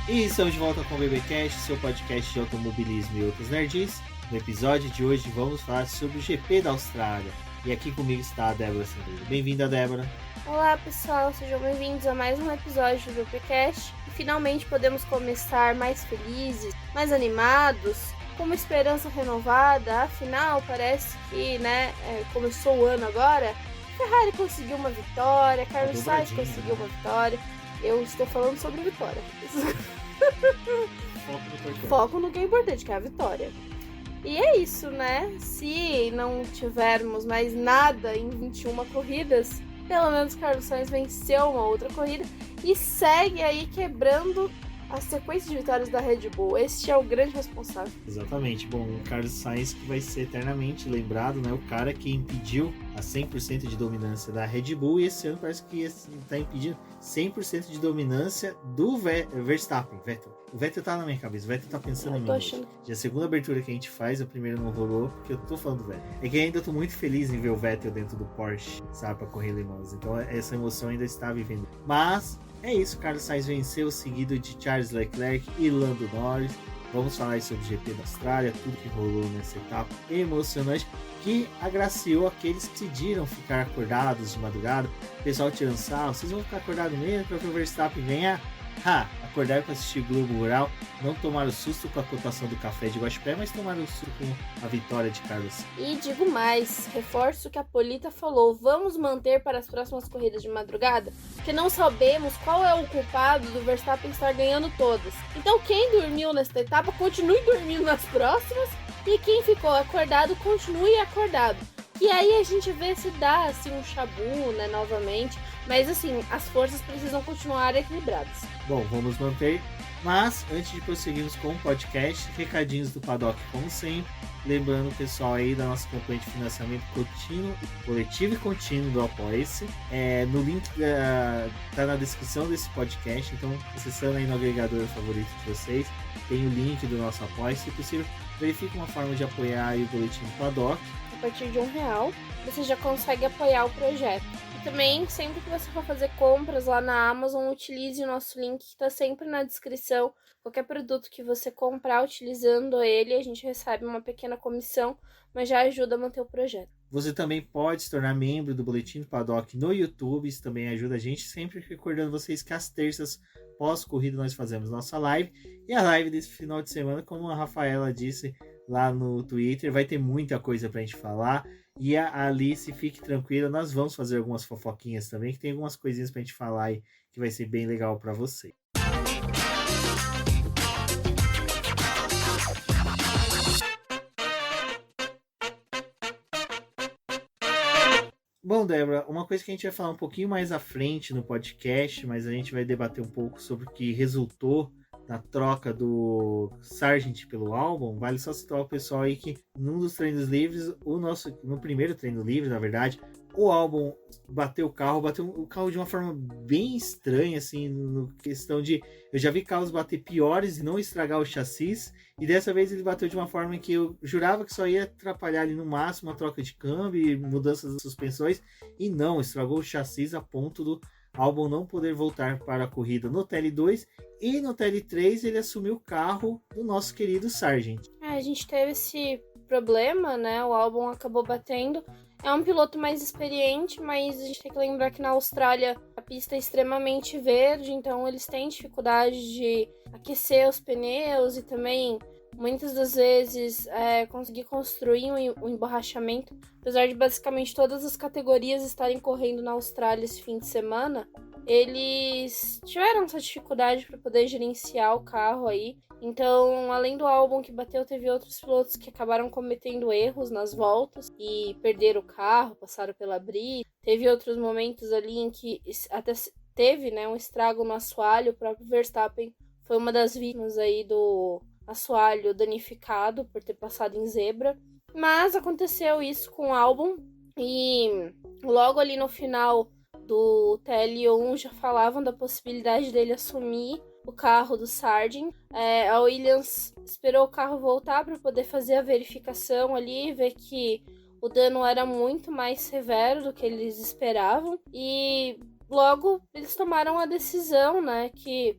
E estamos de volta com o BBcast, seu podcast de automobilismo e outros nerds. No episódio de hoje vamos falar sobre o GP da Austrália. E aqui comigo está a Débora Sandro. Bem-vinda, Débora. Olá pessoal, sejam bem-vindos a mais um episódio do BBcast. E finalmente podemos começar mais felizes, mais animados, com uma esperança renovada. Afinal, parece que começou o ano agora. Ferrari conseguiu uma vitória, Carlos Sainz conseguiu uma vitória. Eu estou falando sobre vitória. Foco no que é importante, que é a vitória. E é isso, né? Se não tivermos mais nada em 21 corridas, pelo menos Carlos Sainz venceu uma outra corrida e segue aí quebrando a sequência de vitórias da Red Bull. Este é o grande responsável. Exatamente. Bom, o Carlos Sainz que vai ser eternamente lembrado, né? O cara que impediu a 100% de dominância da Red Bull, e esse ano parece que está impedindo 100% de dominância do Verstappen. O Vettel tá na minha cabeça, o Vettel tá pensando em mim. Já a segunda abertura que a gente faz, a primeira não rolou, porque eu tô falando do Vettel. É que ainda tô muito feliz em ver o Vettel dentro do Porsche, sabe, pra correr Le Mans. Então essa emoção ainda está vivendo. Mas é isso, Carlos Sainz venceu, seguido de Charles Leclerc e Lando Norris. Vamos falar sobre o GP da Austrália, tudo que rolou nessa etapa emocionante, que agraciou aqueles que decidiram ficar acordados de madrugada. O pessoal tirando sarro, vocês vão ficar acordados mesmo para ver o Verstappen ganhar? Acordaram para assistir Globo Rural, não tomaram susto com a cotação do café de Guaxupé, mas tomaram susto com a vitória de Carlos. E digo mais, reforço o que a Polita falou, vamos manter para as próximas corridas de madrugada, porque não sabemos qual é o culpado do Verstappen estar ganhando todas. Então quem dormiu nesta etapa, continue dormindo nas próximas, e quem ficou acordado, continue acordado. E aí a gente vê se dá assim um chabu, né, novamente. Mas assim, as forças precisam continuar equilibradas. Bom, vamos manter. Mas antes de prosseguirmos com o podcast, recadinhos do Paddock como sempre. Lembrando o pessoal aí da nossa campanha de financiamento contínuo, coletivo e contínuo do Apoia-se. No link tá na descrição desse podcast. Então, acessando aí no agregador favorito de vocês, tem o link do nosso Apoia-se. Se possível, verifique uma forma de apoiar aí o boletim do Paddock. A partir de R$1, você já consegue apoiar o projeto. E também, sempre que você for fazer compras lá na Amazon, utilize o nosso link que está sempre na descrição. Qualquer produto que você comprar utilizando ele, a gente recebe uma pequena comissão, mas já ajuda a manter o projeto. Você também pode se tornar membro do Boletim do Paddock no YouTube, isso também ajuda a gente, sempre recordando vocês que às terças, pós-corrida, nós fazemos nossa live. E a live desse final de semana, como a Rafaela disse lá no Twitter, vai ter muita coisa pra gente falar. E a Alice, fique tranquila, nós vamos fazer algumas fofoquinhas também, que tem algumas coisinhas pra gente falar aí, que vai ser bem legal pra você. Bom, Débora, uma coisa que a gente vai falar um pouquinho mais à frente no podcast, mas a gente vai debater um pouco sobre o que resultou na troca do Sargent pelo Albon. Vale só citar o pessoal aí que num dos treinos livres, no primeiro treino livre, na verdade, o Albon bateu o carro de uma forma bem estranha, assim, no questão de... Eu já vi carros bater piores e não estragar o chassi, e dessa vez ele bateu de uma forma que eu jurava que só ia atrapalhar ali no máximo a troca de câmbio e mudanças das suspensões, e não, estragou o chassi a ponto do Albon não poder voltar para a corrida no TL2, e no TL3 ele assumiu o carro do nosso querido Sargent. A gente teve esse problema, né? O Albon acabou batendo. É um piloto mais experiente, mas a gente tem que lembrar que na Austrália a pista é extremamente verde, então eles têm dificuldade de aquecer os pneus e também muitas das vezes conseguir construir um emborrachamento. Apesar de basicamente todas as categorias estarem correndo na Austrália esse fim de semana, eles tiveram essa dificuldade para poder gerenciar o carro aí. Então, além do Albon que bateu, teve outros pilotos que acabaram cometendo erros nas voltas e perderam o carro, passaram pela brita. Teve outros momentos ali em que até teve, né, um estrago no assoalho. O próprio Verstappen foi uma das vítimas aí do assoalho danificado por ter passado em zebra. Mas aconteceu isso com o Albon e logo ali no final do TL1 já falavam da possibilidade dele assumir o carro do Sargent. A Williams esperou o carro voltar para poder fazer a verificação ali, ver que o dano era muito mais severo do que eles esperavam. E logo eles tomaram a decisão, né, que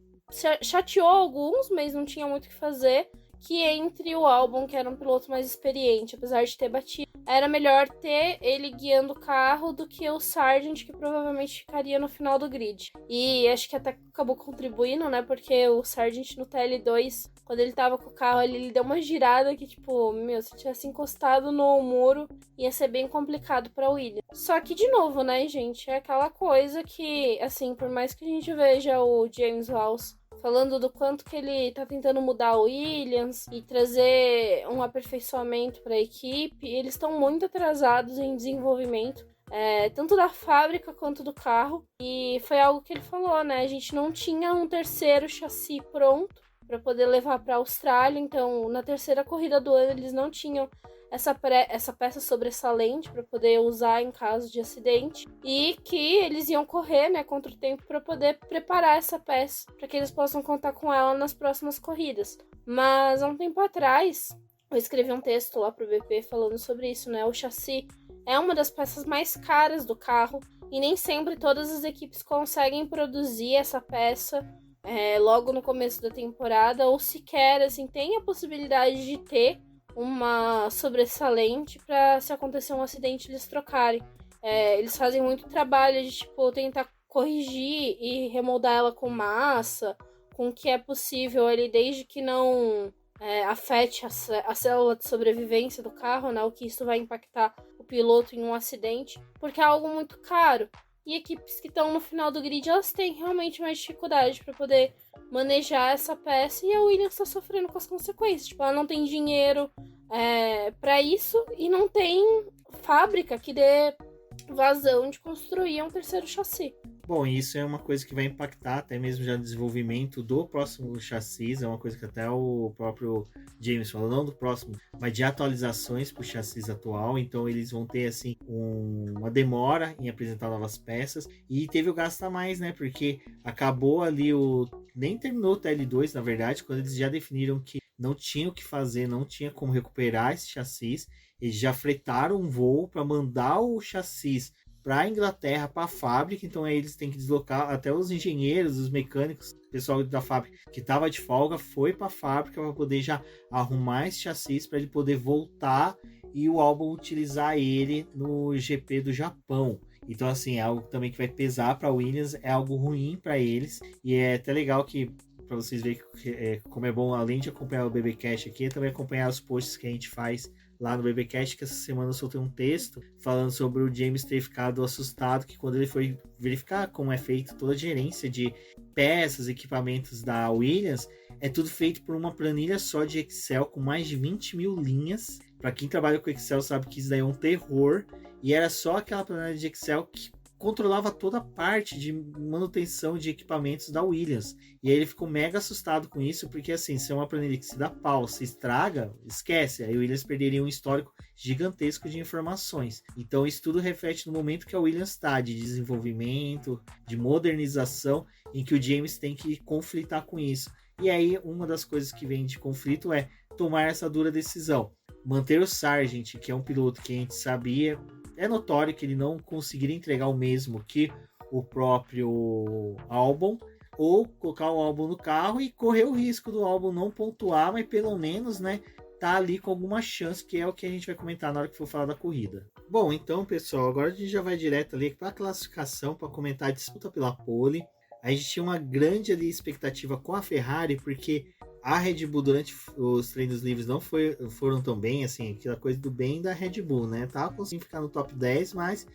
chateou alguns, mas não tinha muito o que fazer, que entre o Albon, que era um piloto mais experiente, apesar de ter batido, era melhor ter ele guiando o carro do que o Sargent, que provavelmente ficaria no final do grid. E acho que até acabou contribuindo, né? Porque o Sargent no TL2, quando ele tava com o carro, ele deu uma girada que, tipo, se tivesse encostado no muro, ia ser bem complicado pra Williams. Só que, de novo, né, gente? É aquela coisa que, assim, por mais que a gente veja o James Vowles falando do quanto que ele tá tentando mudar o Williams e trazer um aperfeiçoamento para a equipe, eles estão muito atrasados em desenvolvimento, tanto da fábrica quanto do carro. E foi algo que ele falou, né? A gente não tinha um terceiro chassi pronto para poder levar para a Austrália, então na terceira corrida do ano eles não tinham essa peça sobressalente para poder usar em caso de acidente, e que eles iam correr, né, contra o tempo para poder preparar essa peça para que eles possam contar com ela nas próximas corridas. Mas há um tempo atrás eu escrevi um texto lá pro BP falando sobre isso, né? O chassi é uma das peças mais caras do carro e nem sempre todas as equipes conseguem produzir essa peça logo no começo da temporada, ou sequer assim tem a possibilidade de ter uma sobressalente para, se acontecer um acidente, eles trocarem. Eles fazem muito trabalho de tipo tentar corrigir e remoldar ela com massa, com o que é possível ali, desde que não afete a célula de sobrevivência do carro, né? O que isso vai impactar o piloto em um acidente, porque é algo muito caro. E equipes que estão no final do grid, elas têm realmente mais dificuldade para poder manejar essa peça, e a Williams está sofrendo com as consequências. Tipo, ela não tem dinheiro para isso e não tem fábrica que dê vazão de construir um terceiro chassi. Bom, isso é uma coisa que vai impactar até mesmo já no desenvolvimento do próximo chassi. É uma coisa que até o próprio James falou, não do próximo, mas de atualizações para o chassi atual. Então eles vão ter assim uma demora em apresentar novas peças, e teve o gasto a mais, né? Porque acabou ali nem terminou o TL2, na verdade, quando eles já definiram que não tinha o que fazer, não tinha como recuperar esse chassi. Eles já fretaram um voo para mandar o chassi para a Inglaterra, para a fábrica. Então aí eles têm que deslocar até os engenheiros, os mecânicos, o pessoal da fábrica que estava de folga foi para a fábrica para poder já arrumar esse chassi para ele poder voltar e o Albon utilizar ele no GP do Japão. Então assim, é algo também que vai pesar para a Williams, é algo ruim para eles, e é até legal que para vocês verem como é bom, além de acompanhar o BBcast aqui, é também acompanhar os posts que a gente faz lá no BBcast, que essa semana eu soltei um texto falando sobre o James ter ficado assustado, que quando ele foi verificar como é feito toda a gerência de peças, equipamentos da Williams, é tudo feito por uma planilha só de Excel com mais de 20 mil linhas. Para quem trabalha com Excel sabe que isso daí é um terror, e era só aquela planilha de Excel que controlava toda a parte de manutenção de equipamentos da Williams. E aí ele ficou mega assustado com isso, porque assim, se é uma planilha que se dá pau, se estraga, esquece. Aí a Williams perderia um histórico gigantesco de informações. Então isso tudo reflete no momento que a Williams está de desenvolvimento, de modernização, em que o James tem que conflitar com isso. E aí uma das coisas que vem de conflito é tomar essa dura decisão. Manter o Sargent, que é um piloto que a gente sabia, é notório que ele não conseguiria entregar o mesmo que o próprio Albon, ou colocar o Albon no carro e correr o risco do Albon não pontuar, mas pelo menos, né, tá ali com alguma chance, que é o que a gente vai comentar na hora que for falar da corrida. Bom, então, pessoal, agora a gente já vai direto ali para a classificação, para comentar a disputa pela pole. A gente tinha uma grande ali expectativa com a Ferrari, porque a Red Bull durante os treinos livres não foram tão bem, assim, aquela coisa do bem da Red Bull, né? Tava conseguindo ficar no top 10, mas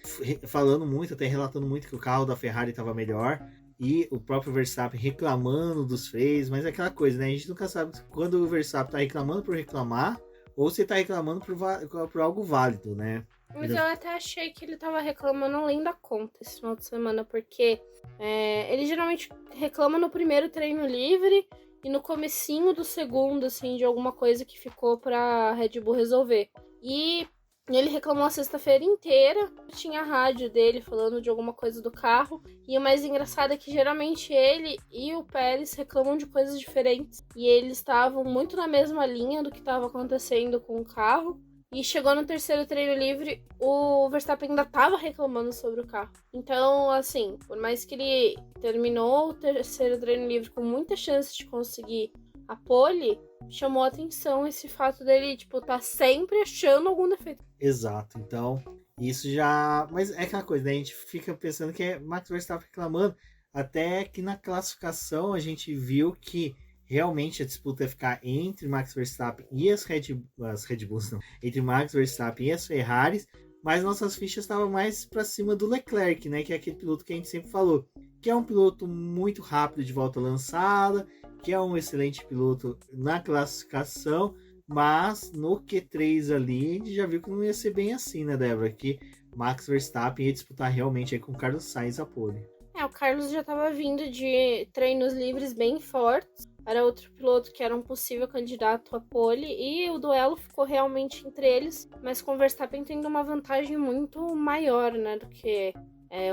falando muito, até relatando muito que o carro da Ferrari estava melhor, e o próprio Verstappen reclamando dos freios, mas é aquela coisa, né? A gente nunca sabe quando o Verstappen tá reclamando por reclamar, ou se tá reclamando por algo válido, né? Mas eu até achei que ele tava reclamando além da conta esse final de semana, porque ele geralmente reclama no primeiro treino livre e no comecinho do segundo, assim, de alguma coisa que ficou pra Red Bull resolver. E ele reclamou a sexta-feira inteira, tinha a rádio dele falando de alguma coisa do carro. E o mais engraçado é que geralmente ele e o Pérez reclamam de coisas diferentes. E eles estavam muito na mesma linha do que estava acontecendo com o carro. E chegou no terceiro treino livre, o Verstappen ainda tava reclamando sobre o carro. Então, assim, por mais que ele terminou o terceiro treino livre com muita chance de conseguir a pole, chamou a atenção esse fato dele, tipo, tá sempre achando algum defeito. Exato, então isso já... Mas é aquela coisa, né? A gente fica pensando que é Max Verstappen reclamando, até que na classificação a gente viu que realmente a disputa ia ficar entre Max Verstappen e as Red Bulls, não, entre Max Verstappen e as Ferraris, mas nossas fichas estavam mais para cima do Leclerc, né? Que é aquele piloto que a gente sempre falou, que é um piloto muito rápido de volta lançada, que é um excelente piloto na classificação, mas no Q3 ali, a gente já viu que não ia ser bem assim, né, Débora? Que Max Verstappen ia disputar realmente aí com o Carlos Sainz a pole. O Carlos já estava vindo de treinos livres bem fortes. Era outro piloto que era um possível candidato a pole. E o duelo ficou realmente entre eles. Mas com o Verstappen tendo uma vantagem muito maior, né? Do que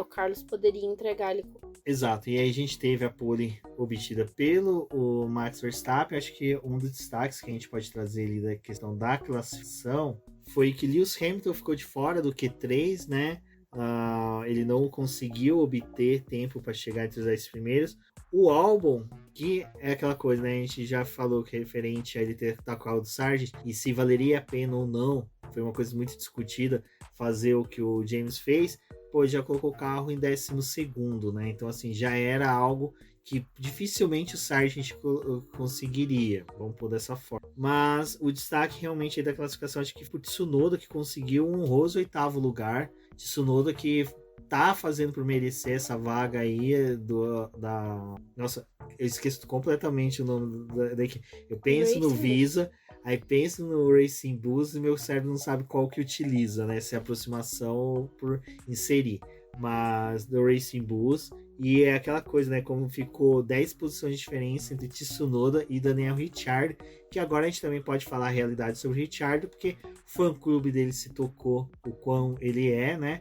o Carlos poderia entregar ali. Exato, e aí a gente teve a pole obtida pelo o Max Verstappen. Acho que um dos destaques que a gente pode trazer ali da questão da classificação foi que Lewis Hamilton ficou de fora do Q3, né? Ele não conseguiu obter tempo para chegar entre os 10 primeiros. O Albon, que é aquela coisa, né? A gente já falou que é referente a ele ter tacado o Sargent e se valeria a pena ou não, foi uma coisa muito discutida fazer o que o James fez. Pô, já colocou o carro em 12º, né? Então, assim, já era algo que dificilmente o Sargent conseguiria, vamos pôr dessa forma. Mas o destaque realmente aí da classificação, acho que foi o Tsunoda, que conseguiu um honroso 8º lugar. Tsunoda que tá fazendo por merecer essa vaga aí Nossa, eu esqueço completamente o nome da equipe. Eu penso no Visa, aí penso no Racing Bulls e meu cérebro não sabe qual que utiliza, né? Se é aproximação por inserir. Mas do Racing Bulls, e é aquela coisa, né? Como ficou 10 posições de diferença entre Tsunoda e Daniel Ricciardo, que agora a gente também pode falar a realidade sobre o Ricciardo, porque o fã-clube dele se tocou o quão ele é, né?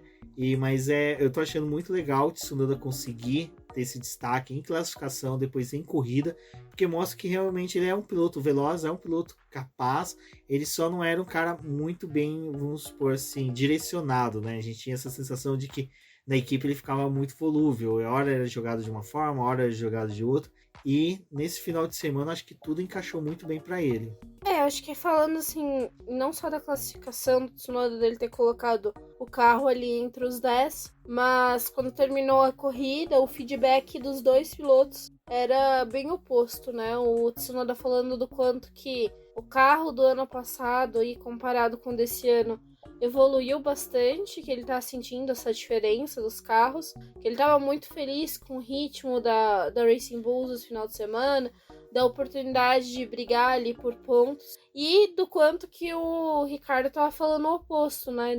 Mas eu tô achando muito legal o Tsunoda conseguir ter esse destaque em classificação, depois em corrida, porque mostra que realmente ele é um piloto veloz, é um piloto capaz, ele só não era um cara muito bem, vamos supor assim, direcionado, né? A gente tinha essa sensação de que na equipe ele ficava muito volúvel, a hora era jogado de uma forma, a hora era jogado de outra, e nesse final de semana acho que tudo encaixou muito bem para ele. Acho que falando assim, não só da classificação do Tsunoda dele ter colocado o carro ali entre os 10, mas quando terminou a corrida, o feedback dos dois pilotos era bem oposto, né? O Tsunoda falando do quanto que o carro do ano passado e comparado com o desse ano evoluiu bastante, que ele tá sentindo essa diferença dos carros, que ele tava muito feliz com o ritmo da Racing Bulls no final de semana, da oportunidade de brigar ali por pontos, e do quanto que o Ricardo tava falando o oposto, né,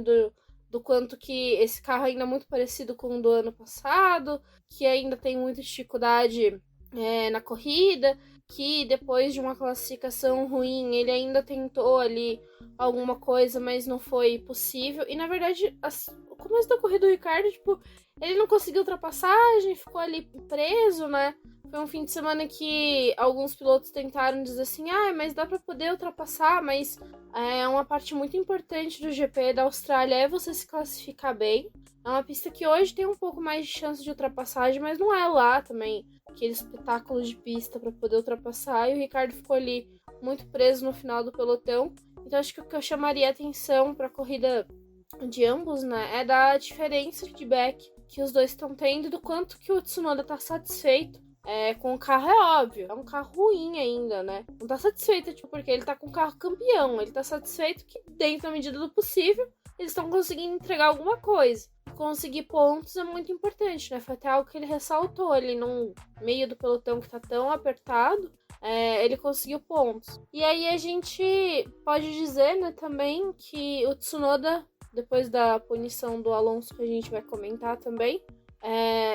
do quanto que esse carro ainda é muito parecido com o do ano passado, que ainda tem muita dificuldade na corrida, que depois de uma classificação ruim, ele ainda tentou ali alguma coisa, mas não foi possível. E na verdade, o começo da corrida do Ricardo, tipo, ele não conseguiu ultrapassagem, ficou ali preso, né? Foi um fim de semana que alguns pilotos tentaram dizer assim, mas dá pra poder ultrapassar, mas é uma parte muito importante do GP da Austrália é você se classificar bem. É uma pista que hoje tem um pouco mais de chance de ultrapassagem, mas não é lá também aquele espetáculo de pista para poder ultrapassar. E o Ricardo ficou ali muito preso no final do pelotão. Então acho que o que eu chamaria atenção para a corrida de ambos, né, é da diferença de feedback que os dois estão tendo e do quanto que o Tsunoda tá satisfeito com o carro. É óbvio, é um carro ruim ainda, né? Não tá satisfeito, tipo, porque ele tá com o carro campeão. Ele tá satisfeito que, dentro da medida do possível, eles estão conseguindo entregar alguma coisa. Conseguir pontos é muito importante, né? Foi até algo que ele ressaltou ali no meio do pelotão que tá tão apertado. Ele conseguiu pontos. E aí a gente pode dizer, né, também que o Tsunoda, depois da punição do Alonso, que a gente vai comentar também,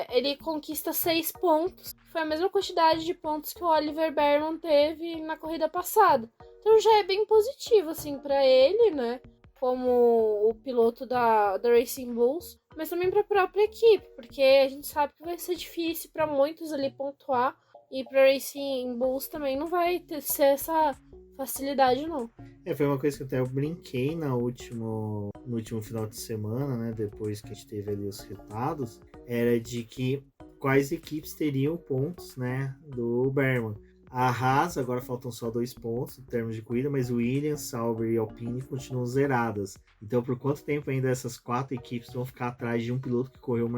ele conquista 6 pontos, que foi a mesma quantidade de pontos que o Oliver Burnham teve na corrida passada. Então já é bem positivo, assim, pra ele, né? Como o piloto da Racing Bulls, mas também para a própria equipe, porque a gente sabe que vai ser difícil para muitos ali pontuar, e para Racing Bulls também não vai ser essa facilidade, não. Foi uma coisa que até eu brinquei no último final de semana, né? Depois que a gente teve ali os resultados, era de que quais equipes teriam pontos, né? Do Berman. A Haas, agora faltam só 2 pontos em termos de corrida, mas o Williams, Sauber e Alpine continuam zeradas. Então, por quanto tempo ainda essas 4 equipes vão ficar atrás de um piloto que correu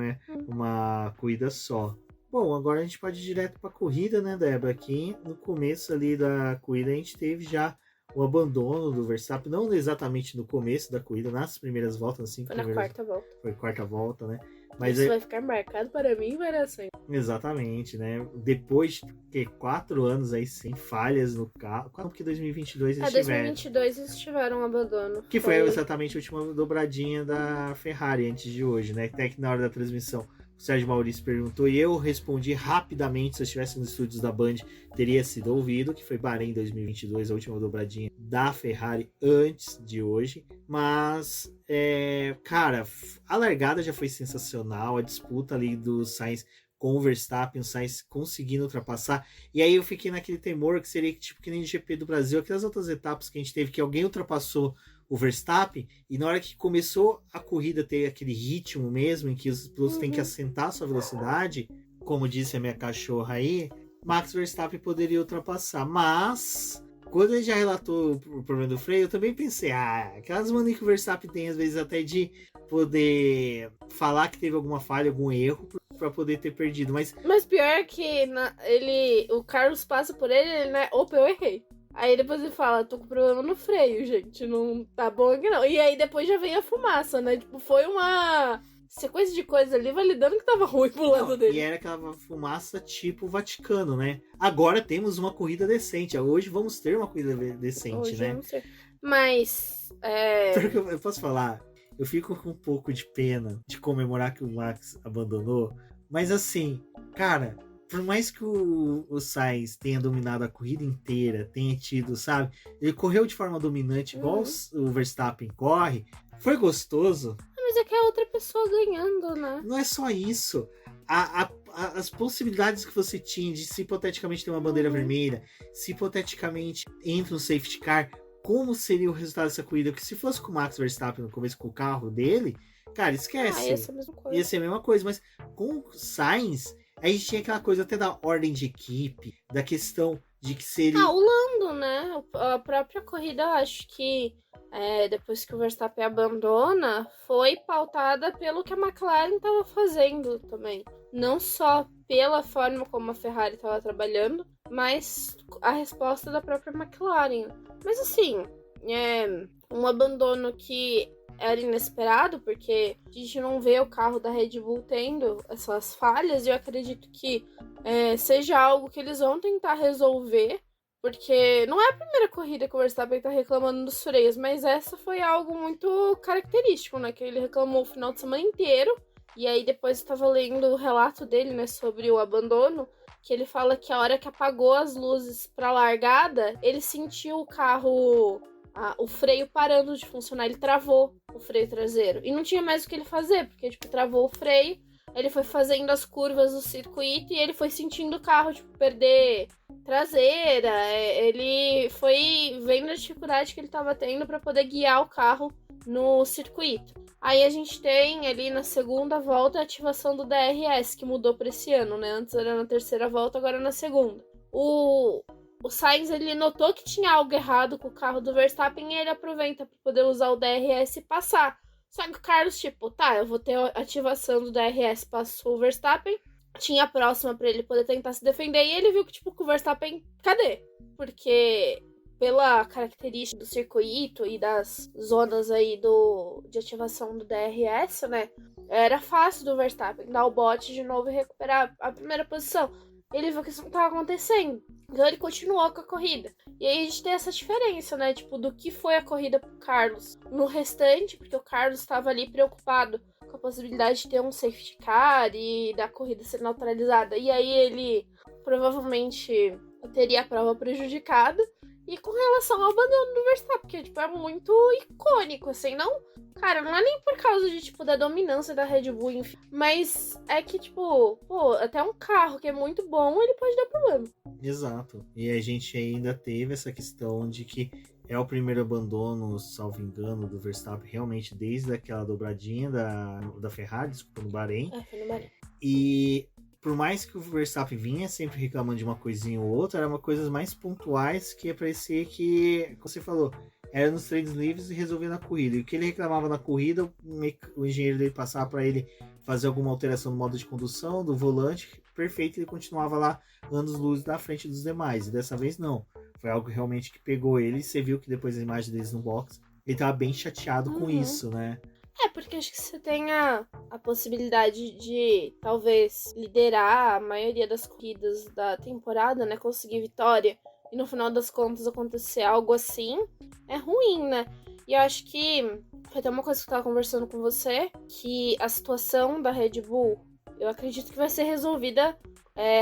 uma corrida só? Bom, agora a gente pode ir direto para a corrida, né, Débora? Aqui no começo ali da corrida a gente teve já o abandono do Verstappen, não exatamente no começo da corrida, nas primeiras voltas, assim. Foi na quarta volta. Foi quarta volta, né? Mas isso vai ficar marcado para mim e para sempre. Exatamente, né? Depois de 4 anos aí sem falhas no carro, quando que 2022 eles tiveram? 2022 eles tiveram um abandono. Que foi exatamente a última dobradinha da Ferrari antes de hoje, né? Até que na hora da transmissão o Sérgio Maurício perguntou e eu respondi rapidamente, se eu estivesse nos estúdios da Band, teria sido ouvido, que foi Bahrein 2022, a última dobradinha da Ferrari antes de hoje. Mas, cara, a largada já foi sensacional, a disputa ali do Sainz com o Verstappen, o Sainz conseguindo ultrapassar. E aí eu fiquei naquele temor que seria tipo que nem o GP do Brasil, aquelas outras etapas que a gente teve, que alguém ultrapassou o Verstappen, e na hora que começou a corrida ter aquele ritmo mesmo, em que os pilotos têm que assentar a sua velocidade, como disse a minha cachorra aí, Max Verstappen poderia ultrapassar. Mas, quando ele já relatou o problema do freio, eu também pensei, aquelas manias que o Verstappen tem, às vezes, até de poder falar que teve alguma falha, algum erro, para poder ter perdido. Mas pior é que o Carlos passa por ele, né? Opa, eu errei. Aí depois ele fala, tô com problema no freio, gente, não tá bom aqui não. E aí depois já vem a fumaça, né? Tipo, foi uma sequência de coisas ali validando que tava ruim pro lado dele. E era aquela fumaça tipo Vaticano, né? Agora temos uma corrida decente. Hoje vamos ter uma corrida decente, hoje né? Vamos ter. Mas, Eu posso falar, eu fico com um pouco de pena de comemorar que o Max abandonou, mas assim, cara, por mais que o Sainz tenha dominado a corrida inteira, tenha tido, sabe? Ele correu de forma dominante, igual o Verstappen corre. Foi gostoso. Mas é que é outra pessoa ganhando, né? Não é só isso. As possibilidades que você tinha de, se hipoteticamente ter uma bandeira vermelha, se hipoteticamente entra um safety car, como seria o resultado dessa corrida? Porque se fosse com o Max Verstappen no começo com o carro dele, cara, esquece. Ia ser a mesma coisa. Ia ser a mesma coisa, mas com o Sainz, a gente tinha aquela coisa até da ordem de equipe, da questão de que seria... o Lando, né? A própria corrida, eu acho que depois que o Verstappen abandona, foi pautada pelo que a McLaren estava fazendo também. Não só pela forma como a Ferrari estava trabalhando, mas a resposta da própria McLaren. Mas assim, um abandono que era inesperado, porque a gente não vê o carro da Red Bull tendo essas falhas, e eu acredito que seja algo que eles vão tentar resolver, porque não é a primeira corrida que o Verstappen tá reclamando dos freios, mas essa foi algo muito característico, né, que ele reclamou o final de semana inteiro, e aí depois eu tava lendo o relato dele, né, sobre o abandono, que ele fala que a hora que apagou as luzes pra largada, ele sentiu o carro... o freio parando de funcionar, ele travou o freio traseiro. E não tinha mais o que ele fazer, porque, tipo, travou o freio, ele foi fazendo as curvas do circuito e ele foi sentindo o carro, tipo, perder traseira. Ele foi vendo a dificuldade que ele tava tendo para poder guiar o carro no circuito. Aí a gente tem ali na segunda volta a ativação do DRS, que mudou para esse ano, né? Antes era na terceira volta, agora na segunda. O Sainz, ele notou que tinha algo errado com o carro do Verstappen e ele aproveita para poder usar o DRS e passar. Só que o Carlos, tipo, eu vou ter a ativação do DRS, passou o Verstappen, tinha a próxima para ele poder tentar se defender e ele viu que, tipo, que o Verstappen, cadê? Porque pela característica do circuito e das zonas aí de ativação do DRS, né, era fácil do Verstappen dar o bote de novo e recuperar a primeira posição. Ele viu que isso não estava acontecendo. Então ele continuou com a corrida. E aí a gente tem essa diferença, né? Tipo, do que foi a corrida pro Carlos no restante, porque o Carlos estava ali preocupado com a possibilidade de ter um safety car e da corrida ser neutralizada. E aí ele provavelmente teria a prova prejudicada. E com relação ao abandono do Verstappen, porque tipo, é muito icônico, assim, não Cara, não é nem por causa de, tipo, da dominância da Red Bull, enfim. Mas é que, tipo, pô, até um carro que é muito bom, ele pode dar problema. Exato. E a gente ainda teve essa questão de que é o primeiro abandono, salvo engano, do Verstappen, realmente desde aquela dobradinha da Ferrari, desculpa, no Bahrein. Foi no Bahrein. E por mais que o Verstappen vinha sempre reclamando de uma coisinha ou outra, eram coisas mais pontuais que parecia que, como você falou, era nos treinos livres e resolvia na corrida. E o que ele reclamava na corrida, o engenheiro dele passava para ele fazer alguma alteração no modo de condução, do volante, perfeito, ele continuava lá anos-luz na frente dos demais. E dessa vez não. Foi algo realmente que pegou ele. E você viu que depois da imagem deles no box, ele tava bem chateado com isso, né? Porque acho que você tem a possibilidade de talvez liderar a maioria das corridas da temporada, né? Conseguir vitória. E no final das contas acontecer algo assim, é ruim, né? E eu acho que foi até uma coisa que eu tava conversando com você, que a situação da Red Bull, eu acredito que vai ser resolvida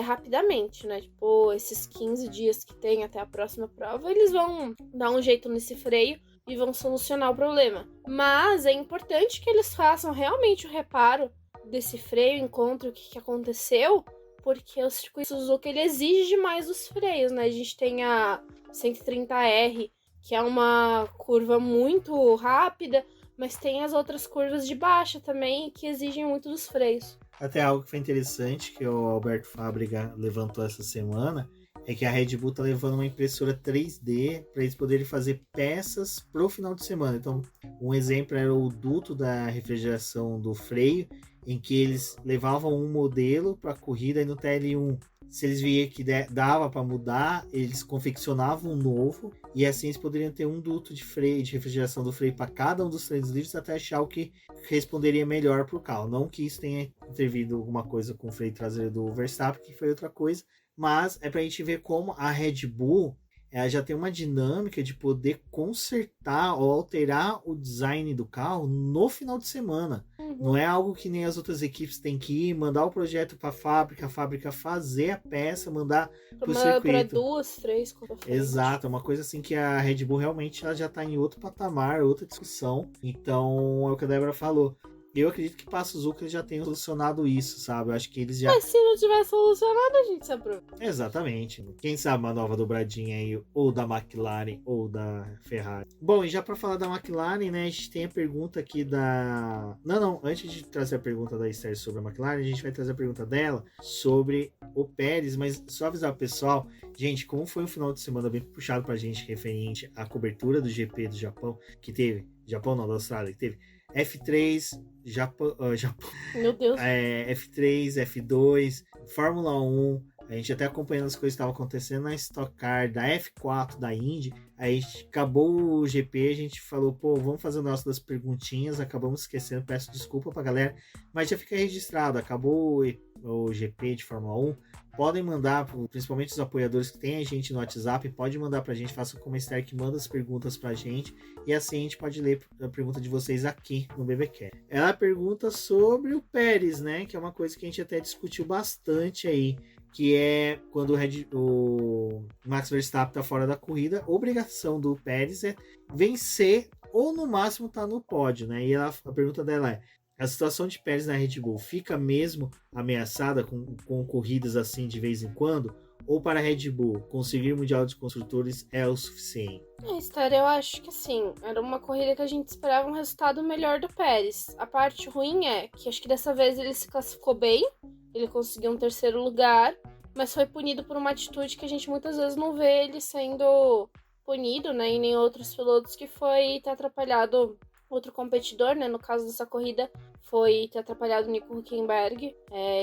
rapidamente, né? Tipo, esses 15 dias que tem até a próxima prova, eles vão dar um jeito nesse freio e vão solucionar o problema. Mas é importante que eles façam realmente o reparo desse freio, encontre o que aconteceu, porque o circuito Suzuka ele exige demais os freios, né? A gente tem a 130R, que é uma curva muito rápida, mas tem as outras curvas de baixa também, que exigem muito dos freios. Até algo que foi interessante, que o Alberto Fábrega levantou essa semana, é que a Red Bull tá levando uma impressora 3D para eles poderem fazer peças pro final de semana. Então, um exemplo era o duto da refrigeração do freio, em que eles levavam um modelo para a corrida e no TL1, se eles viam que dava para mudar, eles confeccionavam um novo e assim eles poderiam ter um duto de freio, de refrigeração do freio para cada um dos treinos livres até achar o que responderia melhor para o carro. Não que isso tenha intervido alguma coisa com o freio traseiro do Verstappen, que foi outra coisa, mas é para a gente ver como a Red Bull ela já tem uma dinâmica de poder consertar ou alterar o design do carro no final de semana. Não é algo que nem as outras equipes têm que ir, mandar o projeto para a fábrica fazer a peça, mandar para o circuito. Para 2, 3, Exato, é uma coisa assim que a Red Bull realmente ela já está em outro patamar, outra discussão. Então, é o que a Débora falou. Eu acredito que Passo Zucca já tenham solucionado isso, sabe? Eu acho que eles já... Mas se não tiver solucionado, a gente se aproveita. Exatamente. Quem sabe uma nova dobradinha aí, ou da McLaren, ou da Ferrari. Bom, e já para falar da McLaren, né? A gente tem a pergunta aqui da... Não. Antes de trazer a pergunta da Esther sobre a McLaren, a gente vai trazer a pergunta dela sobre o Pérez. Mas só avisar o pessoal, gente, como foi um final de semana bem puxado pra gente referente à cobertura do GP do Japão, que teve... Japão não, da Austrália, que teve F3, Japão, meu Deus. F3, F2, Fórmula 1, a gente até acompanhando as coisas que estavam acontecendo na Stock Car, da F4, da Indy, aí acabou o GP, a gente falou, pô, vamos fazer o nosso das perguntinhas, acabamos esquecendo, peço desculpa pra galera, mas já fica registrado, acabou o GP de Fórmula 1, podem mandar, principalmente os apoiadores que tem a gente no WhatsApp, pode mandar pra gente, faça como a Esther que manda as perguntas pra gente, e assim a gente pode ler a pergunta de vocês aqui no BBQ. Ela pergunta sobre o Pérez, né, que é uma coisa que a gente até discutiu bastante aí, que é quando o Max Verstappen tá fora da corrida, a obrigação do Pérez é vencer ou no máximo tá no pódio, né, e a pergunta dela é: a situação de Pérez na Red Bull fica mesmo ameaçada com corridas assim de vez em quando? Ou para a Red Bull, conseguir o Mundial de Construtores é o suficiente? História, eu acho que assim, era uma corrida que a gente esperava um resultado melhor do Pérez. A parte ruim é que acho que dessa vez ele se classificou bem, ele conseguiu um terceiro lugar, mas foi punido por uma atitude que a gente muitas vezes não vê ele sendo punido, né? E nem outros pilotos, que foi ter atrapalhado outro competidor, né? No caso dessa corrida, foi ter atrapalhado o Nico Hülkenberg,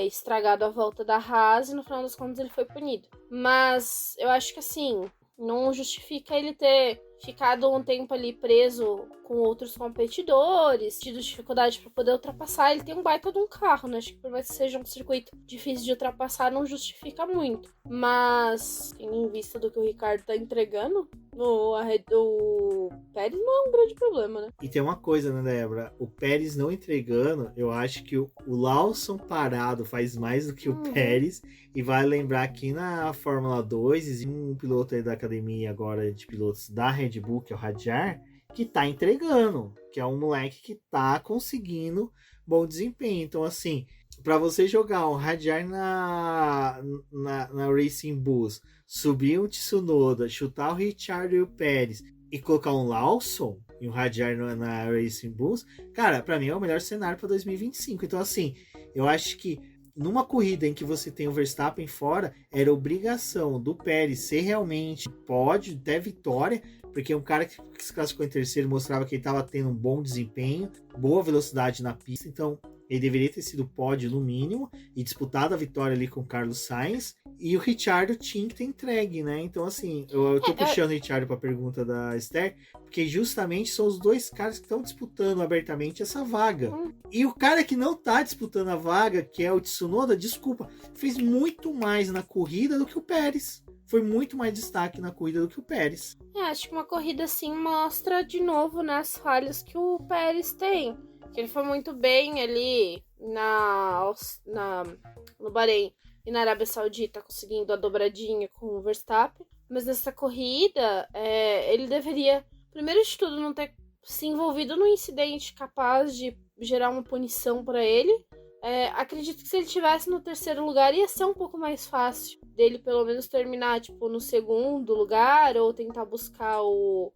estragado a volta da Haas, e no final das contas ele foi punido. Mas eu acho que assim, não justifica ele ter ficado um tempo ali preso com outros competidores, tido dificuldade para poder ultrapassar. Ele tem um baita de um carro, né? Acho que por mais que seja um circuito difícil de ultrapassar, não justifica muito. Mas, tendo em vista do que o Ricardo tá entregando, o Pérez não é um grande problema, né? E tem uma coisa, né, Débora? O Pérez não entregando, eu acho que o Lawson parado faz mais do que o Pérez. E vai lembrar que na Fórmula 2 existe um piloto aí da academia agora de pilotos da Red Bull, que é o Hadjar, que tá entregando, que é um moleque que tá conseguindo bom desempenho. Então, assim, para você jogar um Radjar na Racing Bulls, subir um Tsunoda, chutar o Ricciardo e o Pérez e colocar um Lawson e um Radjar na Racing Bulls, cara, para mim é o melhor cenário para 2025. Então, assim, eu acho que numa corrida em que você tem o Verstappen fora, era obrigação do Pérez ser realmente pódio, até vitória, porque um cara que se classificou em terceiro mostrava que ele estava tendo um bom desempenho, boa velocidade na pista, então ele deveria ter sido pódio no mínimo e disputado a vitória ali com o Carlos Sainz, e o Ricciardo tinha que ter entregue, né? Então, assim, eu tô puxando o Ricciardo para a pergunta da Esther, porque justamente são os dois caras que estão disputando abertamente essa vaga. E o cara que não tá disputando a vaga, que é o Tsunoda, desculpa, fez muito mais na corrida do que o Pérez. Foi muito mais destaque na corrida do que o Pérez. Acho que uma corrida assim mostra de novo, né, as falhas que o Pérez tem. Que ele foi muito bem ali no Bahrein e na Arábia Saudita, conseguindo a dobradinha com o Verstappen. Mas nessa corrida, ele deveria, primeiro de tudo, não ter se envolvido num incidente capaz de gerar uma punição para ele. Acredito que se ele estivesse no terceiro lugar, ia ser um pouco mais fácil dele pelo menos terminar tipo, no segundo lugar ou tentar buscar o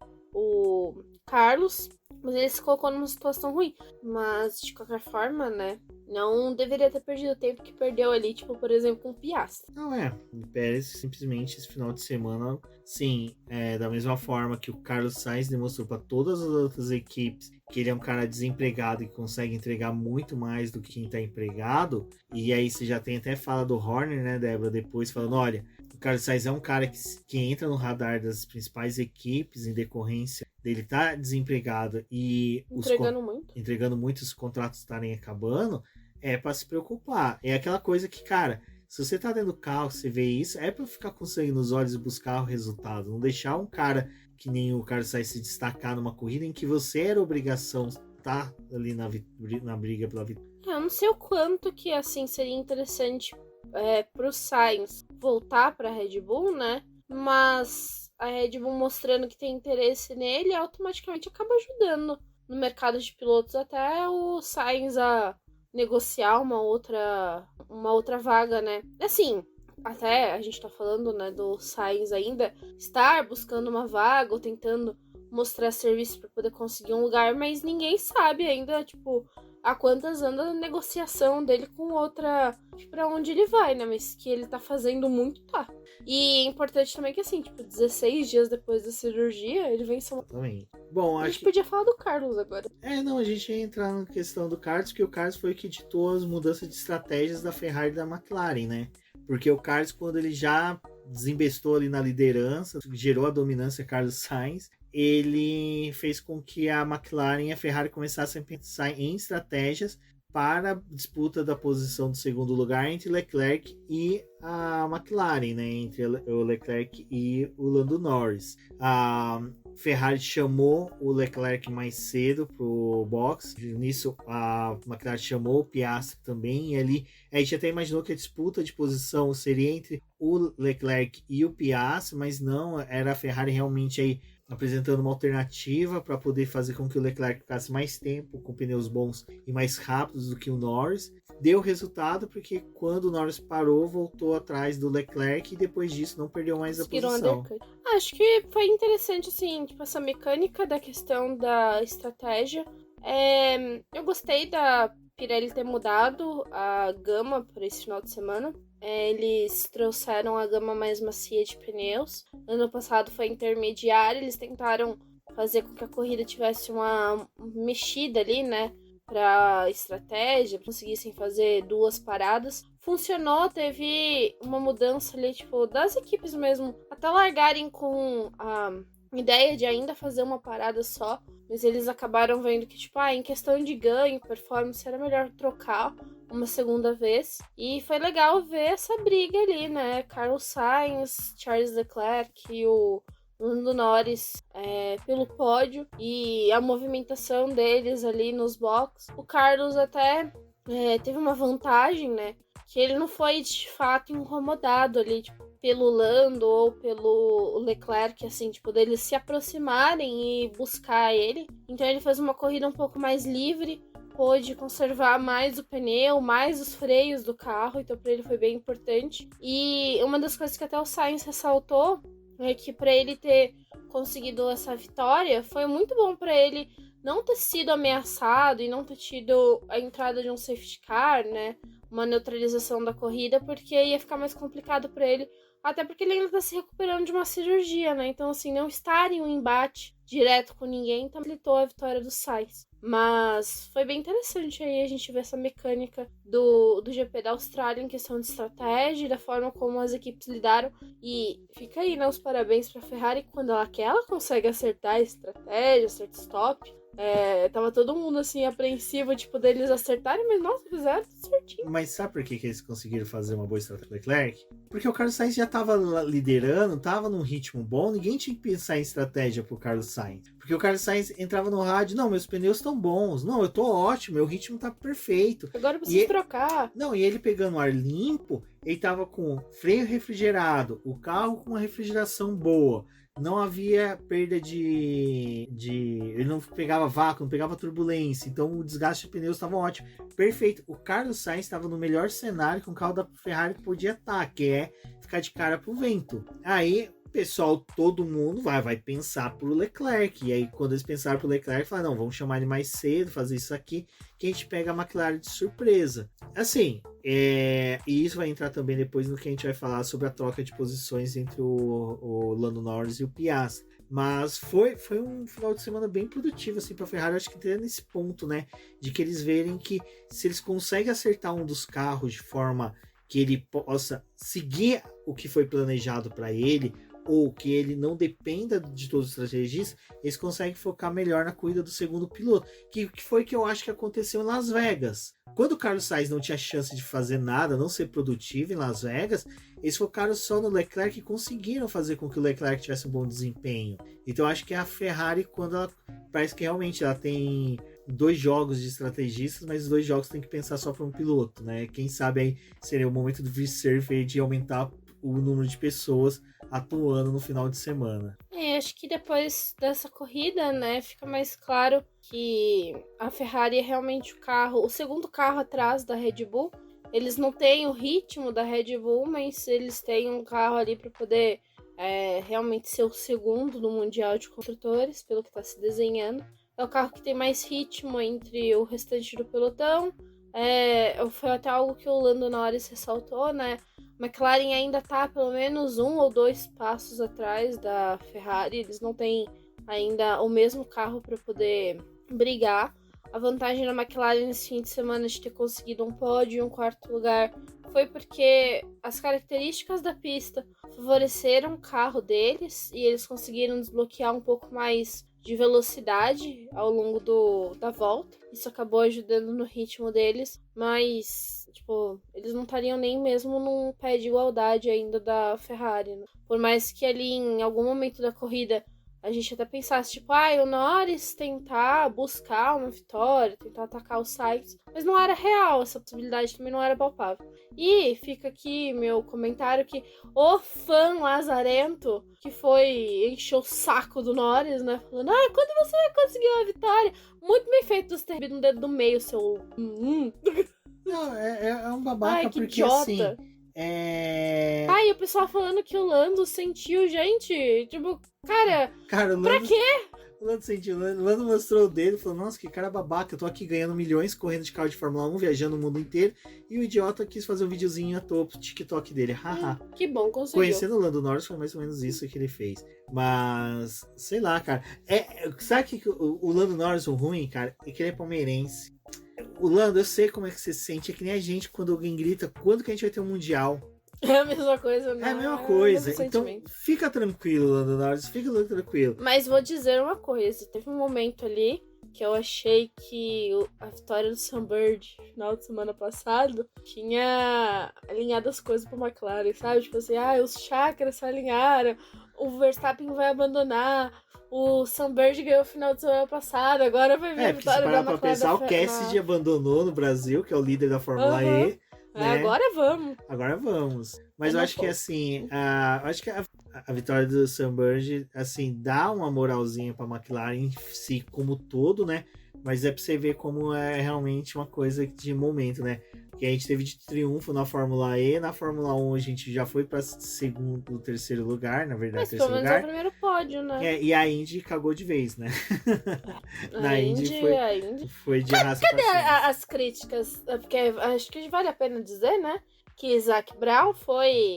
Carlos. Mas ele se colocou numa situação ruim. Mas, de qualquer forma, né? Não deveria ter perdido o tempo que perdeu ali, tipo, por exemplo, com o Piastri. Não o Pérez simplesmente esse final de semana, sim, da mesma forma que o Carlos Sainz demonstrou para todas as outras equipes que ele é um cara desempregado e consegue entregar muito mais do que quem está empregado. E aí você já tem até fala do Horner, né, Débora, depois falando, olha, o Carlos Sainz é um cara que entra no radar das principais equipes em decorrência dele estar desempregado e entregando muito, os contratos estarem acabando, para se preocupar. É aquela coisa que, cara, se você tá dentro do carro, você vê isso, é para ficar com sangue nos olhos e buscar o resultado. Não deixar um cara que nem o Carlos Sainz se destacar numa corrida em que você era obrigação estar ali na briga pela vitória. Eu não sei o quanto que, assim, seria interessante pro Sainz voltar pra Red Bull, né? Mas a Red Bull mostrando que tem interesse nele, automaticamente acaba ajudando no mercado de pilotos até o Sainz a negociar uma outra vaga, né? Assim, até a gente tá falando, né, do Sainz ainda estar buscando uma vaga ou tentando mostrar serviço para poder conseguir um lugar, mas ninguém sabe ainda, tipo, há quantas anda a negociação dele com outra, pra onde ele vai, né? Mas que ele tá fazendo muito, tá. E é importante também que, assim, tipo, 16 dias depois da cirurgia, ele vem São Também. Bom, a gente podia falar do Carlos agora. Não, a gente ia entrar na questão do Carlos, porque o Carlos foi o que ditou as mudanças de estratégias da Ferrari e da McLaren, né? Porque o Carlos, quando ele já desembestou ali na liderança, gerou a dominância Carlos Sainz, ele fez com que a McLaren e a Ferrari começassem a pensar em estratégias para a disputa da posição do segundo lugar entre Leclerc e a McLaren, né? Entre o Leclerc e o Lando Norris. A Ferrari chamou o Leclerc mais cedo para o box. Nisso, a McLaren chamou o Piastri também. E ali a gente até imaginou que a disputa de posição seria entre o Leclerc e o Piastri, mas não, era a Ferrari realmente aí apresentando uma alternativa para poder fazer com que o Leclerc ficasse mais tempo com pneus bons e mais rápidos do que o Norris. Deu resultado porque quando o Norris parou, voltou atrás do Leclerc e depois disso não perdeu mais a posição. Acho que foi interessante, assim, tipo, essa mecânica da questão da estratégia. Eu gostei da Pirelli ter mudado a gama para esse final de semana. Eles trouxeram a gama mais macia de pneus. Ano passado foi intermediária, eles tentaram fazer com que a corrida tivesse uma mexida ali, né, para estratégia, conseguissem fazer 2 paradas. Funcionou, teve uma mudança ali, tipo, das equipes mesmo, até largarem com a ideia de ainda fazer uma parada só, mas eles acabaram vendo que, tipo, em questão de ganho, performance, era melhor trocar uma segunda vez. E foi legal ver essa briga ali, né? Carlos Sainz, Charles Leclerc e o Lando Norris pelo pódio e a movimentação deles ali nos boxes. O Carlos até teve uma vantagem, né? Que ele não foi de fato incomodado ali, tipo, pelo Lando ou pelo Leclerc, assim, tipo, deles se aproximarem e buscar ele. Então ele fez uma corrida um pouco mais livre, pôde conservar mais o pneu, mais os freios do carro, então para ele foi bem importante. E uma das coisas que até o Sainz ressaltou é que para ele ter conseguido essa vitória, foi muito bom para ele não ter sido ameaçado e não ter tido a entrada de um safety car, né? Uma neutralização da corrida, porque ia ficar mais complicado para ele, até porque ele ainda tá se recuperando de uma cirurgia, né? Então, assim, não estar em um embate direto com ninguém facilitou a vitória do Sainz. Mas foi bem interessante aí a gente ver essa mecânica do GP da Austrália em questão de estratégia e da forma como as equipes lidaram. E fica aí, né, os parabéns pra Ferrari, quando ela quer, ela consegue acertar a estratégia, acertar stop. Tava todo mundo assim apreensivo, tipo, deles acertarem, mas nossa, fizeram tudo certinho. Mas sabe por que eles conseguiram fazer uma boa estratégia do Leclerc? Porque o Carlos Sainz já tava liderando, tava num ritmo bom, ninguém tinha que pensar em estratégia pro Carlos Sainz. Porque o Carlos Sainz entrava no rádio, não, meus pneus estão bons, não, eu tô ótimo, meu ritmo tá perfeito. Agora eu preciso trocar. Não, e ele pegando ar limpo, ele tava com freio refrigerado, o carro com uma refrigeração boa. Não havia perda de. Ele não pegava vácuo, não pegava turbulência. Então o desgaste de pneus estava ótimo. Perfeito. O Carlos Sainz estava no melhor cenário que um carro da Ferrari podia estar, que é ficar de cara pro vento. Aí o pessoal, todo mundo vai pensar pro Leclerc. E aí, quando eles pensaram pro Leclerc, falaram: não, vamos chamar ele mais cedo, fazer isso aqui, que a gente pega a McLaren de surpresa. Assim, e isso vai entrar também depois no que a gente vai falar sobre a troca de posições entre o Lando Norris e o Piastri. Mas foi um final de semana bem produtivo assim, para a Ferrari. Acho que até nesse ponto, né, de que eles verem que se eles conseguem acertar um dos carros de forma que ele possa seguir o que foi planejado para ele, ou que ele não dependa de todos os estrategistas, eles conseguem focar melhor na corrida do segundo piloto, que foi que eu acho que aconteceu em Las Vegas. Quando o Carlos Sainz não tinha chance de fazer nada, não ser produtivo em Las Vegas, eles focaram só no Leclerc e conseguiram fazer com que o Leclerc tivesse um bom desempenho. Então eu acho que a Ferrari, quando ela parece que realmente ela tem 2 jogos de estrategistas, mas os 2 jogos tem que pensar só para um piloto, né? Quem sabe aí seria o momento do reserve de aumentar o número de pessoas atuando no final de semana. Acho que depois dessa corrida, né, fica mais claro que a Ferrari é realmente o segundo carro atrás da Red Bull. Eles não têm o ritmo da Red Bull, mas eles têm um carro ali para poder realmente ser o segundo no Mundial de Construtores, pelo que está se desenhando. É o carro que tem mais ritmo entre o restante do pelotão. Foi até algo que o Lando Norris ressaltou, né? McLaren ainda tá pelo menos 1 ou 2 passos atrás da Ferrari. Eles não têm ainda o mesmo carro para poder brigar. A vantagem da McLaren nesse fim de semana de ter conseguido um pódio e um 4º lugar foi porque as características da pista favoreceram o carro deles e eles conseguiram desbloquear um pouco mais de velocidade ao longo da volta. Isso acabou ajudando no ritmo deles, mas eles não estariam nem mesmo num pé de igualdade ainda da Ferrari, né? Por mais que ali em algum momento da corrida a gente até pensasse, o Norris tentar buscar uma vitória, tentar atacar o Sainz, mas não era real, essa possibilidade também não era palpável. E fica aqui meu comentário que o fã lazarento que encheu o saco do Norris, né, falando, quando você vai conseguir uma vitória? Muito bem feito você ter recebido um dedo do meio, seu... Não, é um babaca, que porque idiota. assim... E o pessoal falando que o Lando sentiu, gente. Cara, o Lando, pra quê? O Lando sentiu, o Lando mostrou o dedo e falou: nossa, que cara babaca, eu tô aqui ganhando milhões, correndo de carro de Fórmula 1, viajando o mundo inteiro. E o idiota quis fazer um videozinho à toa pro TikTok dele. Haha. Que bom, conseguiu. Conhecendo o Lando Norris, foi mais ou menos isso que ele fez. Mas, sei lá, cara. Sabe que o Lando Norris, o ruim, cara, é que ele é palmeirense. O Lando, eu sei como é que você se sente. É que nem a gente quando alguém grita: quando que a gente vai ter um mundial? É a mesma coisa, né? É a mesma coisa. Então, sentimento. fica tranquilo, Lando Norris. Fica tranquilo. Mas vou dizer uma coisa. Teve um momento ali que eu achei que a vitória do Sunbird no final de semana passado tinha alinhado as coisas pra McLaren, sabe? Tipo assim, os chakras se alinharam, o Verstappen vai abandonar, o Sunbird ganhou o final de semana passado, agora vai vir a vitória da McLaren. Pra pensar, o Cassidy abandonou no Brasil, que é o líder da Fórmula E. né? Agora vamos. Mas eu acho que assim, acho que a vitória do Sam Burge, assim, dá uma moralzinha pra McLaren em si como todo, né? Mas é pra você ver como é realmente uma coisa de momento, né? Que a gente teve de triunfo na Fórmula E, na Fórmula 1 a gente já foi pra segundo, terceiro lugar, na verdade, Mas terceiro pelo menos lugar. é o primeiro pódio, né? E a Indy cagou de vez, né? A Indy foi de arrasto pra cima. as críticas? Porque acho que vale a pena dizer, né? Que Zac Brown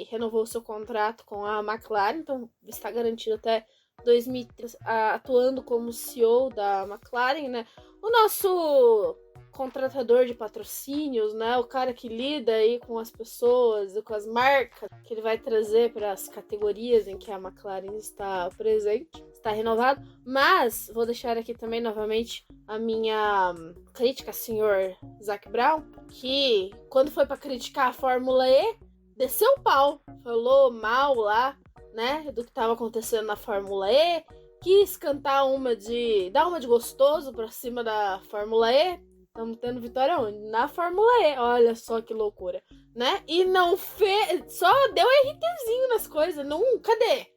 renovou seu contrato com a McLaren, então está garantido até 2030, atuando como CEO da McLaren, né? O nosso contratador de patrocínios, né? O cara que lida aí com as pessoas e com as marcas que ele vai trazer para as categorias em que a McLaren está presente, está renovado. Mas vou deixar aqui também novamente a minha crítica, senhor Zac Brown, que quando foi para criticar a Fórmula E, desceu o pau, falou mal lá, né, do que estava acontecendo na Fórmula E, quis cantar dar uma de gostoso pra cima da Fórmula E. Estamos tendo vitória onde? Na Fórmula E. Olha só que loucura, né? E não fez, só deu RTzinho nas coisas. Não, cadê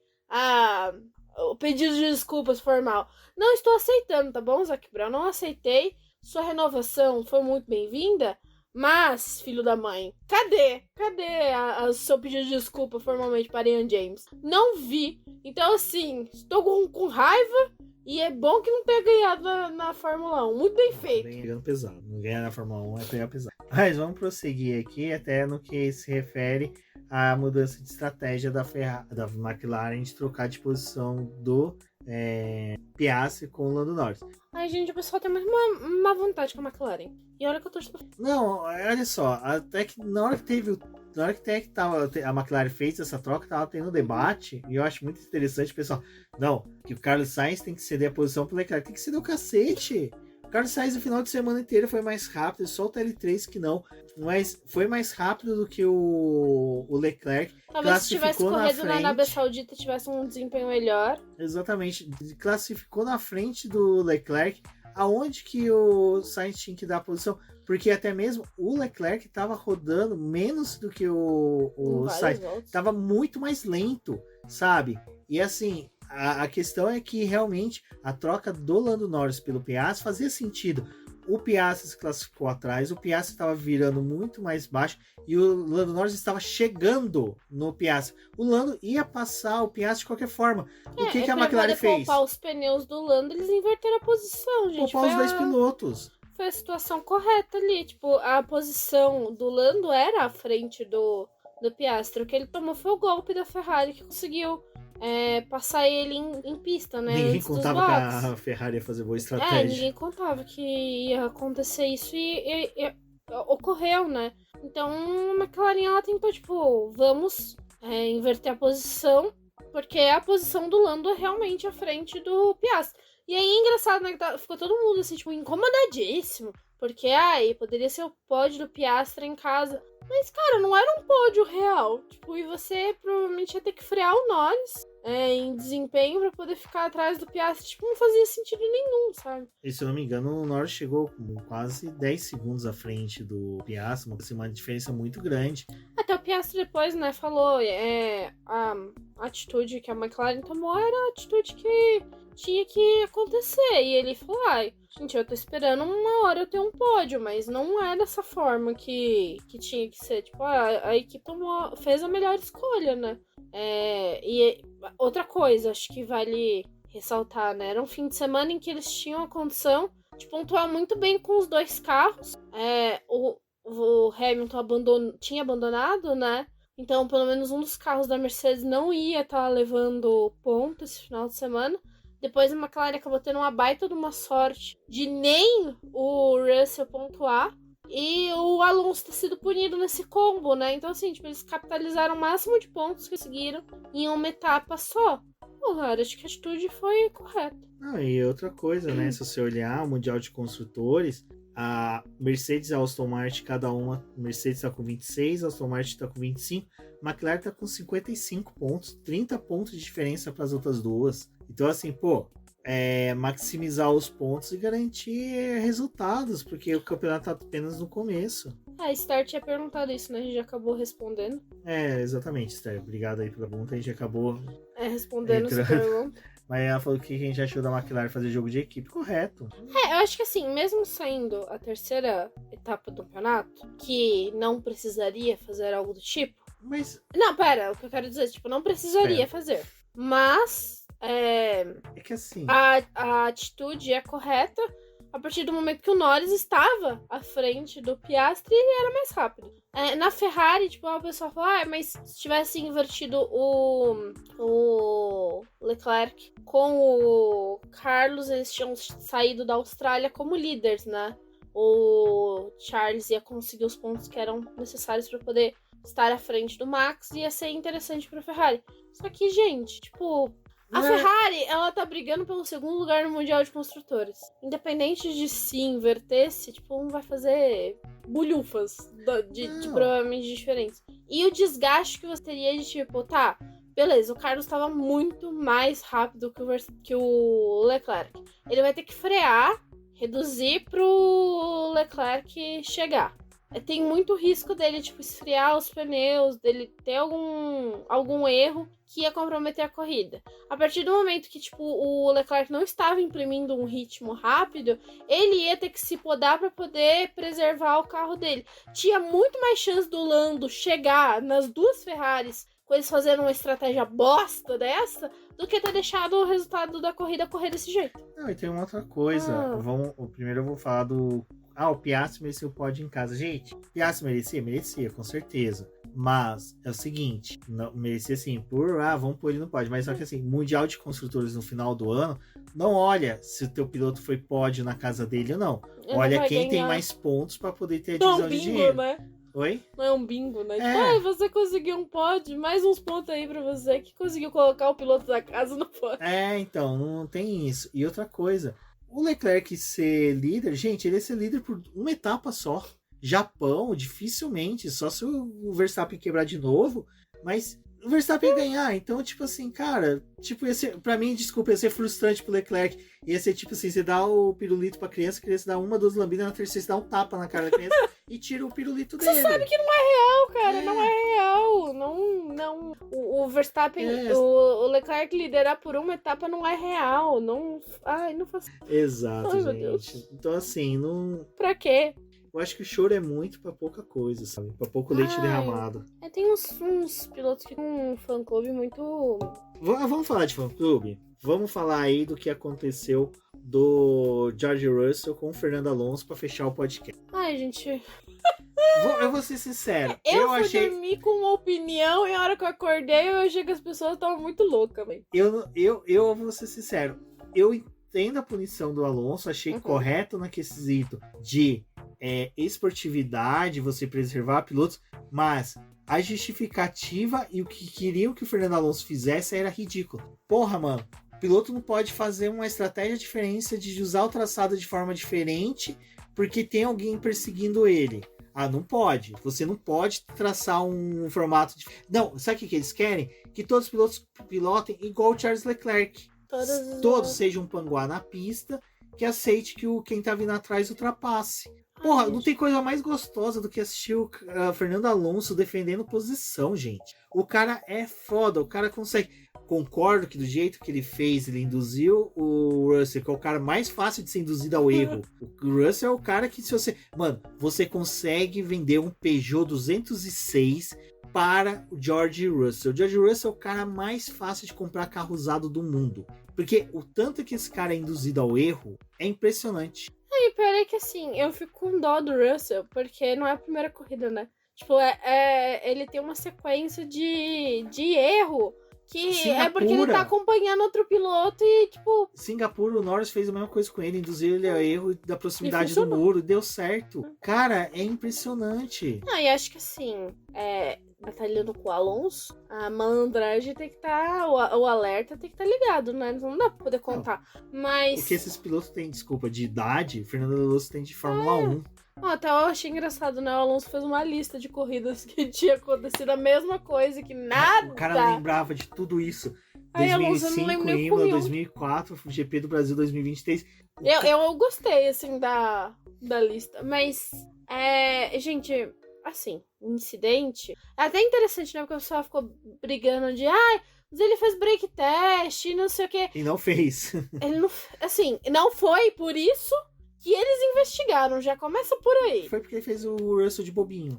o pedido de desculpas formal? Não estou aceitando, tá bom, Zac Brown? Não aceitei. Sua renovação foi muito bem-vinda. Mas, filho da mãe, cadê o seu pedido de desculpa formalmente para Ian James? Não vi. Então, assim, estou com raiva e é bom que não tenha ganhado na Fórmula 1. Muito bem feito. Pegando pesado. Não ganhar na Fórmula 1 é pegar pesado. Mas vamos prosseguir aqui até no que se refere à mudança de estratégia da McLaren de trocar de posição do Piastri com o Lando Norris. Ai, gente, o pessoal tem mais uma vontade com a McLaren. E olha que eu tô... Não, olha só, até que na hora que a McLaren fez essa troca, tava tendo debate, e eu acho muito interessante, pessoal. Não, que o Carlos Sainz tem que ceder a posição pro Leclerc, tem que ceder o cacete. O Carlos Sainz no final de semana inteiro foi mais rápido, só o TL3 que não. Mas foi mais rápido do que o Leclerc. Talvez se tivesse corrido na Arábia Saudita tivesse um desempenho melhor. Exatamente, classificou na frente do Leclerc. Aonde que o Sainz tinha que dar a posição? Porque até mesmo o Leclerc estava rodando menos do que o Sainz. Estava muito mais lento, sabe? E assim, a questão é que realmente a troca do Lando Norris pelo Piastri fazia sentido. O Piastri se classificou atrás, o Piastri estava virando muito mais baixo e o Lando Norris estava chegando no Piastri. O Lando ia passar o Piastri de qualquer forma. O que a McLaren fez? Para poupar os pneus do Lando, eles inverteram a posição, gente. Poupar os dois pilotos. Foi a situação correta ali. Tipo, a posição do Lando era à frente do Piastri. O que ele tomou foi o golpe da Ferrari, que conseguiu passar ele em pista, né? Ninguém contava que a Ferrari ia fazer boa estratégia. Ninguém contava que ia acontecer isso e ocorreu, né? Então a McLaren ela tentou, tipo, vamos inverter a posição, porque a posição do Lando é realmente à frente do Piastri. E aí é engraçado, né? Que ficou todo mundo assim, tipo, incomodadíssimo. Porque, poderia ser o pódio do Piastri em casa. Mas, cara, não era um pódio real. Tipo, e você provavelmente ia ter que frear o Norris em desempenho pra poder ficar atrás do Piastri. Tipo, não fazia sentido nenhum, sabe? E se eu não me engano, o Norris chegou com quase 10 segundos à frente do Piastri. Uma diferença muito grande. Até o Piastri depois, né, falou a atitude que a McLaren tomou era a atitude que tinha que acontecer. E ele falou, gente, eu tô esperando uma hora eu ter um pódio, mas não é dessa forma que tinha que ser. Tipo, a equipe fez a melhor escolha, né? E outra coisa, acho que vale ressaltar, né? Era um fim de semana em que eles tinham a condição de pontuar muito bem com os dois carros. O Hamilton tinha abandonado, né? Então, pelo menos um dos carros da Mercedes não ia estar levando ponto esse final de semana. Depois a McLaren acabou tendo uma baita de uma sorte de nem o Russell pontuar e o Alonso ter sido punido nesse combo, né? Então, assim, tipo, eles capitalizaram o máximo de pontos que conseguiram em uma etapa só. Cara, acho que a atitude foi correta. E outra coisa, né? Se você olhar o Mundial de Construtores, a Mercedes e a Aston Martin, cada uma, Mercedes está com 26, a Aston Martin está com 25, a McLaren está com 55 pontos, 30 pontos de diferença para as outras duas. Então, assim, maximizar os pontos e garantir resultados, porque o campeonato tá apenas no começo. A Star tinha perguntado isso, né? A gente já acabou respondendo. Exatamente, Star. Obrigado aí pela pergunta. A gente acabou respondendo essa pergunta. Mas ela falou que a gente achou da McLaren fazer jogo de equipe correto. Eu acho que assim, mesmo saindo a terceira etapa do campeonato, que não precisaria fazer algo do tipo. Mas. Não, pera, o que eu quero dizer, tipo, não precisaria fazer. Mas. É que assim. A atitude é correta a partir do momento que o Norris estava à frente do Piastri e ele era mais rápido. Na Ferrari, tipo, a pessoa fala, mas se tivesse invertido o Leclerc com o Carlos, eles tinham saído da Austrália como líderes, né? O Charles ia conseguir os pontos que eram necessários para poder estar à frente do Max e ia ser interessante para a Ferrari. Só que, gente, tipo... A Ferrari, ela tá brigando pelo segundo lugar no Mundial de Construtores. Independente de se invertesse, tipo, não vai fazer bulhufas de provavelmente diferentes. E o desgaste que você teria de, tipo, tá, beleza, o Carlos tava muito mais rápido que o Leclerc. Ele vai ter que frear, reduzir pro Leclerc chegar. Tem muito risco dele, tipo, esfriar os pneus, dele ter algum erro que ia comprometer a corrida. A partir do momento que, tipo, o Leclerc não estava imprimindo um ritmo rápido, ele ia ter que se podar para poder preservar o carro dele. Tinha muito mais chance do Lando chegar nas duas Ferraris com eles fazendo uma estratégia bosta dessa, do que ter deixado o resultado da corrida correr desse jeito. Não, e tem uma outra coisa. Primeiro eu vou falar do... o Piastri merecia o pódio em casa. Gente, Piastri merecia, com certeza. Mas é o seguinte, não, merecia assim, vamos pôr ele no pódio. Mas só que assim, Mundial de Construtores no final do ano, não olha se o teu piloto foi pódio na casa dele ou não. Olha quem tem mais pontos para poder ter a divisão de dinheiro. Né? Oi? Não é um bingo, né? Tipo, você conseguiu um pódio, mais uns pontos aí pra você que conseguiu colocar o piloto da casa no pódio. Então, não tem isso. E outra coisa, o Leclerc ser líder, gente, ele ia ser líder por uma etapa só. Japão, dificilmente, só se o Verstappen quebrar de novo, mas o Verstappen ia ganhar. Então, tipo assim, cara, tipo, pra mim, desculpa, ia ser frustrante pro Leclerc. Ia ser tipo assim, você dá o pirulito pra criança, a criança dá uma, duas lambidas, na terceira você dá um tapa na cara da criança e tira o pirulito dele. Você sabe que não é real, cara, não é real. Não. O Verstappen, o Leclerc liderar por uma etapa não é real. Não faz. Exato, gente. Meu Deus. Então, assim, não. Pra quê? Eu acho que o choro é muito pra pouca coisa, sabe? Pra pouco leite derramado. Tem uns pilotos que tem um fã-clube muito... Vamos falar de fã-clube? Vamos falar aí do que aconteceu do George Russell com o Fernando Alonso pra fechar o podcast. Gente... Eu vou ser sincero. Eu fui dormir com uma opinião e a hora que eu acordei eu achei que as pessoas estavam muito loucas, velho. Eu vou ser sincero. Eu entendo a punição do Alonso, achei correto no quesito de esportividade, você preservar pilotos, mas a justificativa e o que queriam que o Fernando Alonso fizesse era ridículo. Porra, mano, o piloto não pode fazer uma estratégia diferente de usar o traçado de forma diferente porque tem alguém perseguindo ele. Não pode. Você não pode traçar um formato de... Não, sabe o que eles querem? Que todos os pilotos pilotem igual o Charles Leclerc. Todos sejam um panguá na pista, que aceite que quem tá vindo atrás ultrapasse. Porra, não tem coisa mais gostosa do que assistir o Fernando Alonso defendendo posição, gente. O cara é foda, o cara consegue. Concordo que do jeito que ele fez, ele induziu o Russell, que é o cara mais fácil de ser induzido ao erro. O Russell é o cara que, se você... Mano, você consegue vender um Peugeot 206 para o George Russell. O George Russell é o cara mais fácil de comprar carro usado do mundo. Porque o tanto que esse cara é induzido ao erro é impressionante. E pior é que assim, eu fico com dó do Russell, porque não é a primeira corrida, né? Tipo, ele tem uma sequência de erro que Singapura. É porque ele tá acompanhando outro piloto e, tipo... Singapura, o Norris fez a mesma coisa com ele, induziu ele ao erro da proximidade do muro, deu certo. Cara, é impressionante. E acho que assim, batalhando com o Alonso, a malandragem tem que estar, o alerta tem que estar ligado, né? Não dá pra poder contar. Mas... Porque esses pilotos têm, desculpa, de idade, Fernando Alonso tem de Fórmula 1. Até eu achei engraçado, né? O Alonso fez uma lista de corridas que tinha acontecido a mesma coisa, que nada. O cara lembrava de tudo isso. Aí, Alonso, eu não 2005, lembro nem Imola, por 2004, GP do Brasil 2023. Eu gostei, assim, da lista. Mas, gente, assim, o incidente... É até interessante, né? Porque o pessoal ficou brigando de... Mas ele fez break test e não sei o quê. E não fez. Ele não... Assim, não foi por isso que eles investigaram. Já começa por aí. Foi porque ele fez o Russell de bobinho.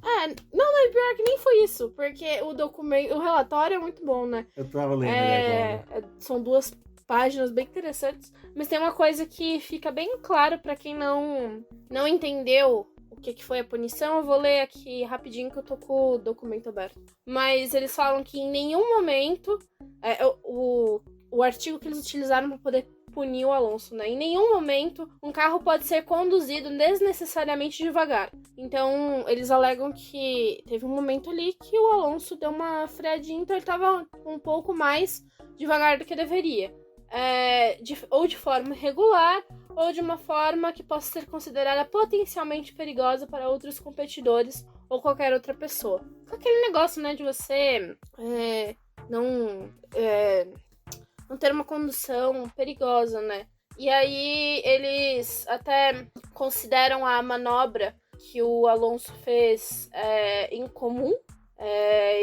Não, pior que nem foi isso. Porque o relatório é muito bom, né? Eu tava lendo agora. São 2 páginas bem interessantes. Mas tem uma coisa que fica bem claro pra quem não entendeu o que foi a punição. Eu vou ler aqui rapidinho que eu tô com o documento aberto. Mas eles falam que em nenhum momento o artigo que eles utilizaram para poder punir o Alonso, né? Em nenhum momento um carro pode ser conduzido desnecessariamente devagar. Então, eles alegam que teve um momento ali que o Alonso deu uma freadinha, então ele estava um pouco mais devagar do que deveria. Ou de forma irregular, ou de uma forma que possa ser considerada potencialmente perigosa para outros competidores ou qualquer outra pessoa. Aquele negócio, né, de você não ter uma condução perigosa, né? E aí eles até consideram a manobra que o Alonso fez incomum,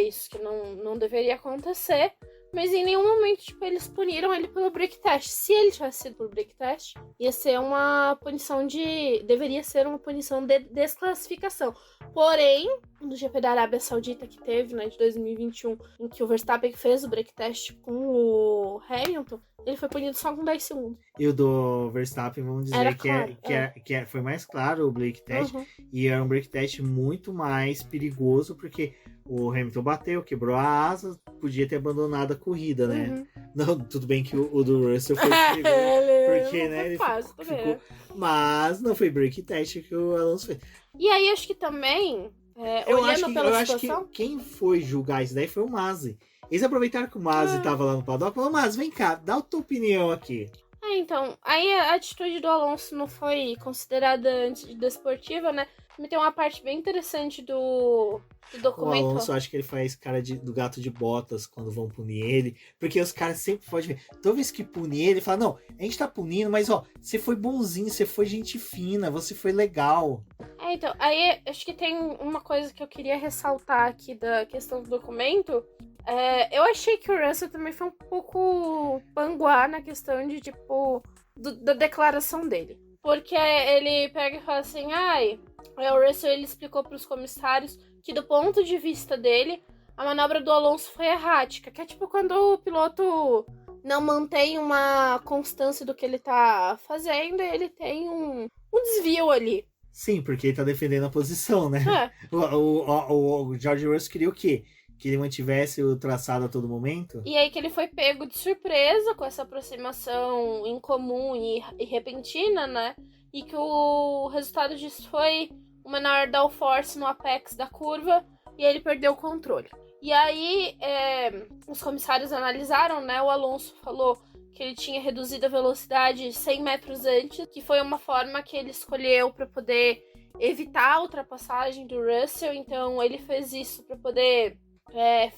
isso que não deveria acontecer, mas em nenhum momento, tipo, eles puniram ele pelo break test. Se ele tivesse sido por break test, ia ser uma punição deveria ser uma punição de desclassificação. Porém, no GP da Arábia Saudita que teve, né, de 2021, em que o Verstappen fez o break test com o Hamilton, ele foi punido só com 10 segundos. E o do Verstappen, vamos dizer que foi mais claro o break test, e era um break test muito mais perigoso, porque o Hamilton bateu, quebrou a asa, podia ter abandonado a corrida, né? Não, tudo bem que o do Russell foi perigoso, porque, né, ele ficou... Mas não foi break test que o Alonso fez. E aí, acho que também, eu acho que quem foi julgar isso daí foi o Masi. Eles aproveitaram que o Masi tava lá no paddock e falaram: Masi, vem cá, dá a tua opinião aqui. Então, aí a atitude do Alonso não foi considerada antidesportiva, né? Também tem uma parte bem interessante do documento. O Alonso, acho que ele faz cara do gato de botas quando vão punir ele, porque os caras sempre podem ver. Toda vez que punir ele, fala: não, a gente tá punindo, mas ó, você foi bonzinho, você foi gente fina, você foi legal. Então, aí acho que tem uma coisa que eu queria ressaltar aqui da questão do documento. Eu achei que o Russell também foi um pouco panguá na questão de, tipo, da declaração dele. Porque ele pega e fala assim, o Russell, ele explicou pros comissários que do ponto de vista dele, a manobra do Alonso foi errática. Que é tipo quando o piloto não mantém uma constância do que ele tá fazendo, ele tem um desvio ali. Sim, porque ele tá defendendo a posição, né? O George Russell queria o quê? Que ele mantivesse o traçado a todo momento? E aí que ele foi pego de surpresa com essa aproximação incomum e repentina, né? E que o resultado disso foi o menor downforce no apex da curva e ele perdeu o controle. E aí os comissários analisaram, né? O Alonso falou que ele tinha reduzido a velocidade 100 metros antes, que foi uma forma que ele escolheu para poder evitar a ultrapassagem do Russell. Então ele fez isso para poder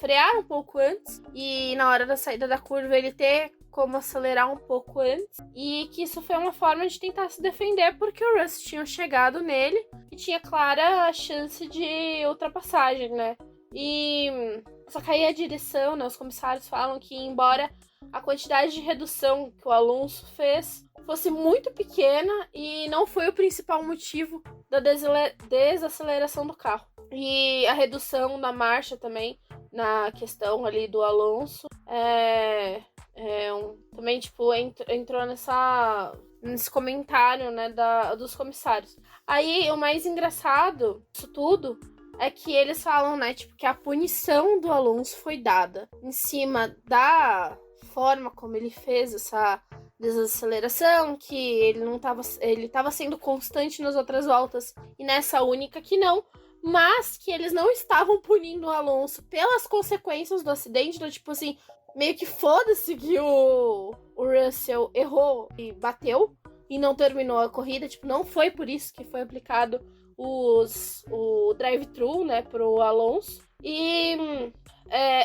frear um pouco antes e na hora da saída da curva ele ter como acelerar um pouco antes, e que isso foi uma forma de tentar se defender porque o Russell tinha chegado nele e tinha clara a chance de ultrapassagem, né? E só que aí a direção, né, os comissários falam que embora a quantidade de redução que o Alonso fez fosse muito pequena e não foi o principal motivo da desaceleração do carro. E a redução da marcha também, na questão ali do Alonso, também, tipo, entrou nesse comentário, né, dos comissários. Aí, o mais engraçado disso tudo é que eles falam, né, tipo, que a punição do Alonso foi dada em cima da forma como ele fez essa desaceleração, que ele tava sendo constante nas outras voltas e nessa única que não, mas que eles não estavam punindo o Alonso pelas consequências do acidente, então, tipo assim, meio que foda-se que o Russell errou e bateu e não terminou a corrida, tipo, não foi por isso que foi aplicado o drive-thru, né, pro Alonso. E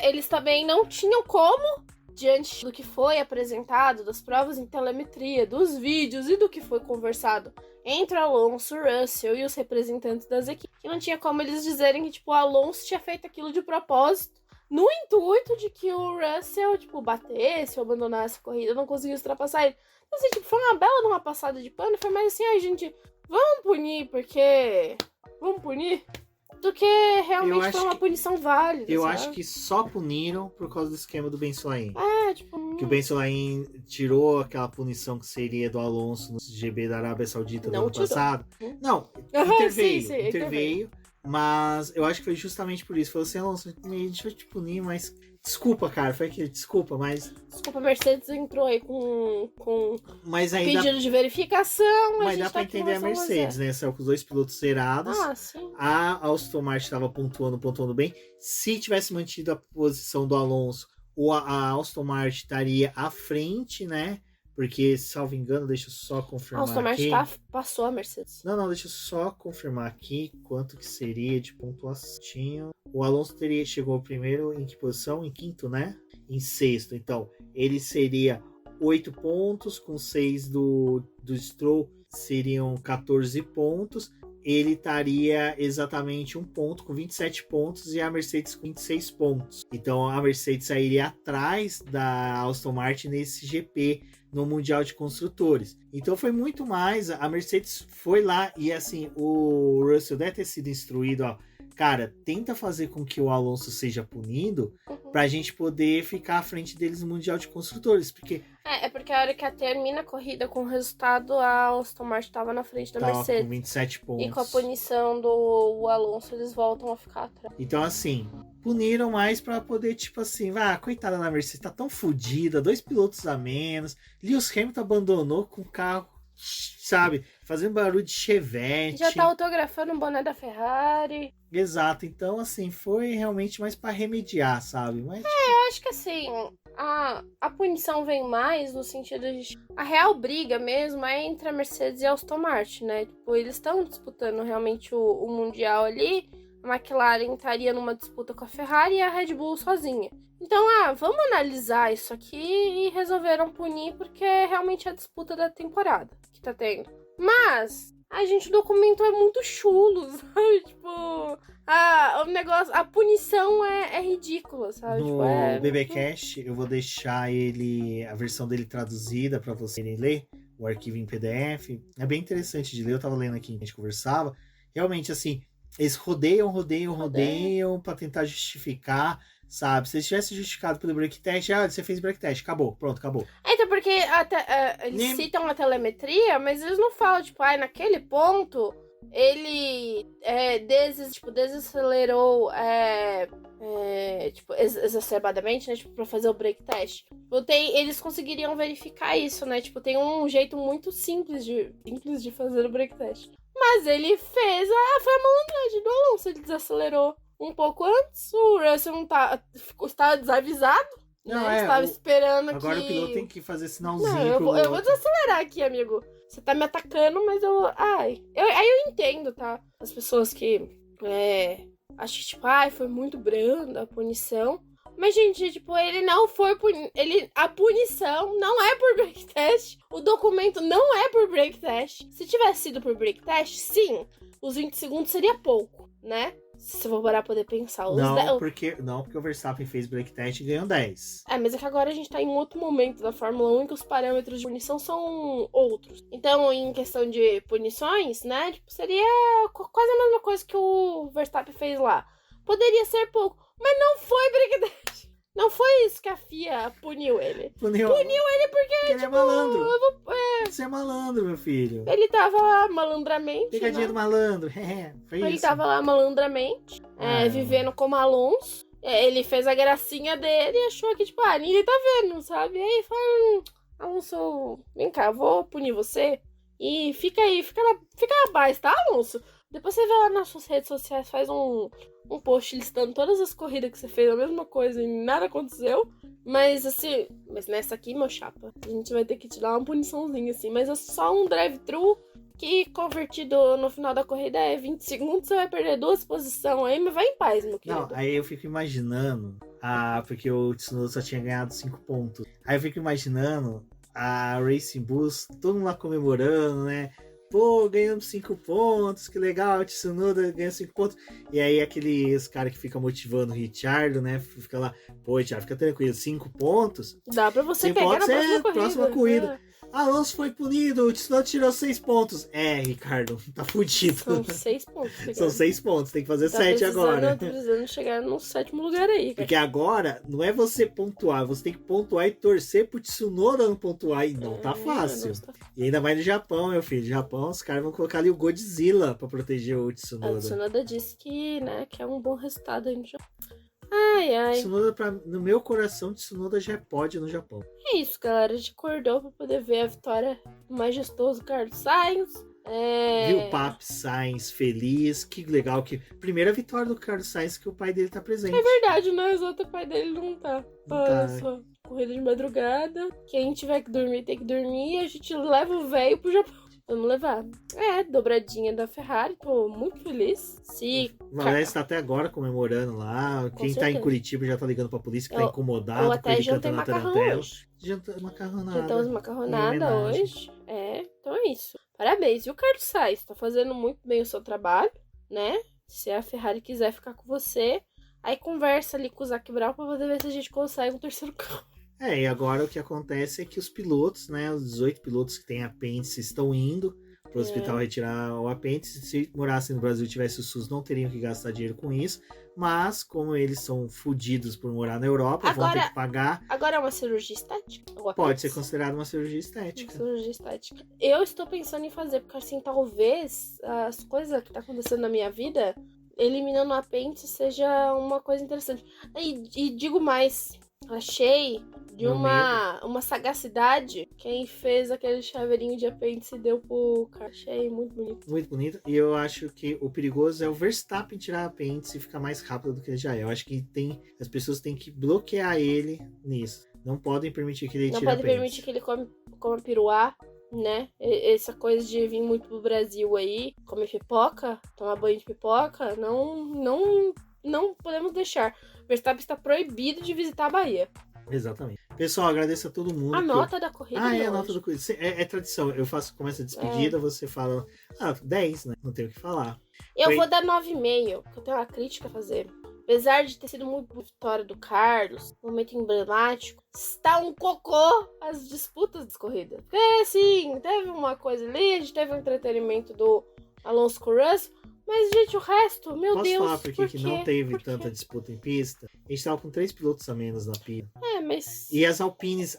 eles também não tinham como, diante do que foi apresentado, das provas em telemetria, dos vídeos e do que foi conversado entre o Alonso, o Russell e os representantes das equipes, que não tinha como eles dizerem que, tipo, o Alonso tinha feito aquilo de propósito, no intuito de que o Russell, tipo, batesse ou abandonasse a corrida, não conseguisse ultrapassar ele. Então, assim, tipo, foi uma bela numa passada de pano, foi mais assim, ai, gente, vamos punir, porque... Vamos punir? Do que realmente foi uma punição válida, Eu sabe? acho que só puniram por causa do esquema do Ben Solaim. Tipo... Que o Ben Solaim tirou aquela punição que seria do Alonso no GB da Arábia Saudita do ano passado. Não, interveio. Mas eu acho que foi justamente por isso. Falou assim, Alonso, a gente vai te punir, mas... Desculpa, cara, foi aquilo, desculpa, mas... Desculpa, a Mercedes entrou aí com mas aí pedido de verificação. Mas dá pra entender a Mercedes, né? Saiu com os 2 pilotos zerados. Sim. A Aston Martin estava pontuando bem. Se tivesse mantido a posição do Alonso, a Aston Martin estaria à frente, né? Porque, salvo engano, deixa eu só confirmar aqui. A Aston Martin passou a Mercedes. Não, deixa eu só confirmar aqui quanto que seria de pontuação. O Alonso chegou primeiro em que posição? Em quinto, né? Em sexto. Então, ele seria 8 pontos, com 6 do Stroll seriam 14 pontos. Ele estaria exatamente 1 ponto, com 27 pontos, e a Mercedes com 26 pontos. Então, a Mercedes sairia atrás da Aston Martin nesse GP no Mundial de Construtores. Então foi muito mais, a Mercedes foi lá e assim, o Russell deve ter sido instruído, ó, cara, tenta fazer com que o Alonso seja punido pra gente poder ficar à frente deles no Mundial de Construtores, porque... porque a hora que termina a corrida com o resultado, a Aston Martin tava na frente da Mercedes. Com 27 pontos. E com a punição do Alonso, eles voltam a ficar atrás. Então, assim, puniram mais pra poder, tipo assim, coitada da Mercedes, tá tão fodida, 2 pilotos a menos, Lewis Hamilton abandonou com o carro, sabe, fazendo barulho de Chevette. Já tá autografando o boné da Ferrari. Exato, então, assim, foi realmente mais pra remediar, sabe? Mas, eu acho que, assim, a punição vem mais no sentido de... A real briga mesmo é entre a Mercedes e a Aston Martin, né? Tipo, eles estão disputando realmente o Mundial ali. A McLaren estaria numa disputa com a Ferrari e a Red Bull sozinha. Então, vamos analisar isso aqui, e resolveram punir porque é realmente a disputa da temporada que tá tendo. Mas, o documento é muito chulo, sabe? Tipo, o negócio, a punição é ridícula, sabe? No BBcast, eu vou deixar a versão dele traduzida pra vocês ler, o arquivo em PDF. É bem interessante de ler, eu tava lendo aqui, a gente conversava. Realmente, assim, eles rodeiam pra tentar justificar, sabe? Se eles tivessem justificado pelo break test, você fez break test, acabou, pronto, acabou. Então, porque eles citam a telemetria, mas eles não falam, tipo, naquele ponto ele desacelerou exacerbadamente, né, tipo, pra fazer o break test. Eles conseguiriam verificar isso, né, tipo, tem um jeito muito simples de fazer o break test. Mas ele fez, foi a malandragem do Alonso, ele desacelerou um pouco antes, o Russell não estava desavisado, né? Estava esperando agora que... o piloto tem que fazer sinalzinho. Não, eu vou desacelerar aqui, amigo. Você tá me atacando, mas eu entendo, tá? As pessoas que acham que, tipo, foi muito branda a punição. Mas, gente, tipo, ele não foi a punição não é por break test. O documento não é por break test. Se tivesse sido por break test, sim, os 20 segundos seria pouco, né? Se você for parar pra poder pensar. Porque o Verstappen fez break test e ganhou 10. Mas é que agora a gente tá em outro momento da Fórmula 1 que os parâmetros de punição são outros. Então, em questão de punições, né, tipo, seria quase a mesma coisa que o Verstappen fez lá. Poderia ser pouco, mas não foi break test. Não foi isso que a FIA puniu ele. Puniu ele porque ele é malandro. Você é malandro, meu filho. Ele tava lá malandramente. Pegadinha do malandro. Foi ele isso. Tava lá malandramente, vivendo como Alonso. Ele fez a gracinha dele e achou que, tipo, ninguém tá vendo, sabe? E aí fala, Alonso, vem cá, vou punir você. E fica aí, fica abaixo, tá, Alonso? Depois você vê lá nas suas redes sociais, faz um post listando todas as corridas que você fez, a mesma coisa, e nada aconteceu. Mas assim, nessa aqui, meu chapa, a gente vai ter que te dar uma puniçãozinha, assim. Mas é só um drive-thru que convertido no final da corrida é 20 segundos, você vai perder 2 posições aí, mas vai em paz, meu querido. Não, aí eu fico imaginando, porque o Tsunoda só tinha ganhado 5 pontos. Aí eu fico imaginando a Racing Bulls, todo mundo lá comemorando, né? Pô, ganhamos 5 pontos, que legal, o Tsunoda ganhou 5 pontos. E aí aqueles caras que ficam motivando o Ricciardo, né? Fica lá, pô, Ricciardo, fica tranquilo, 5 pontos. Dá pra você pegar na próxima corrida. Alonso foi punido, o Tsunoda tirou 6 pontos. Ricardo, tá fudido. São 6 pontos. Cara. São 6 pontos, tem que fazer 7 agora. Tô precisando chegar no 7º lugar aí, cara. Porque agora não é você pontuar, você tem que pontuar e torcer pro Tsunoda não pontuar. E não tá fácil. E ainda vai no Japão, meu filho. No Japão, os caras vão colocar ali o Godzilla pra proteger o Tsunoda. A Tsunoda disse que, né, que é um bom resultado aí no Japão. Ai. Tsunoda, no meu coração, Tsunoda já é pódio no Japão. É isso, galera. A gente acordou pra poder ver a vitória do majestoso Carlos Sainz. Viu o Papi Sainz feliz, que legal que... Primeira vitória do Carlos Sainz que o pai dele tá presente. É verdade, né? Exato, o pai dele não tá. Não só corrida de madrugada. Quem tiver que dormir, tem que dormir. E a gente leva o velho pro Japão. Vamos levar. Dobradinha da Ferrari. Tô muito feliz. O Valério está até agora comemorando lá. Quem tá em Curitiba já tá ligando pra polícia que tá incomodado. Eu até jantei macarrão hoje. Jantamos macarronada hoje. Então é isso. Parabéns. E o Carlos Sainz tá fazendo muito bem o seu trabalho, né? Se a Ferrari quiser ficar com você, aí conversa ali com o Zac Brown pra poder ver se a gente consegue um terceiro carro. E agora o que acontece é que os pilotos, né, os 18 pilotos que têm apêndice estão indo pro hospital retirar o apêndice. Se morassem no Brasil e tivesse o SUS, não teriam que gastar dinheiro com isso, mas como eles são fodidos por morar na Europa, vão ter que pagar. Agora é uma cirurgia estética? Pode ser considerado uma cirurgia estética. Eu estou pensando em fazer, porque assim, talvez as coisas que tá acontecendo na minha vida, eliminando o apêndice, seja uma coisa interessante. E digo mais, achei de uma sagacidade quem fez aquele chaveirinho de apêndice e deu pro cara. Achei muito bonito. Muito bonito. E eu acho que o perigoso é o Verstappen tirar apêndice e ficar mais rápido do que ele já é. Eu acho que as pessoas têm que bloquear ele nisso. Não podem permitir que ele tire apêndice. Não podem permitir que ele coma piruá, né? Essa coisa de vir muito pro Brasil aí, comer pipoca, tomar banho de pipoca, não podemos deixar. Verstappen está proibido de visitar a Bahia. Exatamente. Pessoal, agradeço a todo mundo. A nota da corrida. A nota da corrida. É tradição. Eu começo a despedida, você fala 10, né? Não tenho o que falar. Eu vou dar 9,5, porque eu tenho uma crítica a fazer. Apesar de ter sido muito boa vitória do Carlos, momento emblemático, está um cocô as disputas das corridas. Porque, assim, teve uma coisa ali, a gente teve um entretenimento do Alonso com o Russell, mas, gente, o resto, meu Deus... Deus, Posso falar por que não teve tanta disputa em pista? A gente tava com 3 pilotos a menos na pista. Mas... E as Alpines,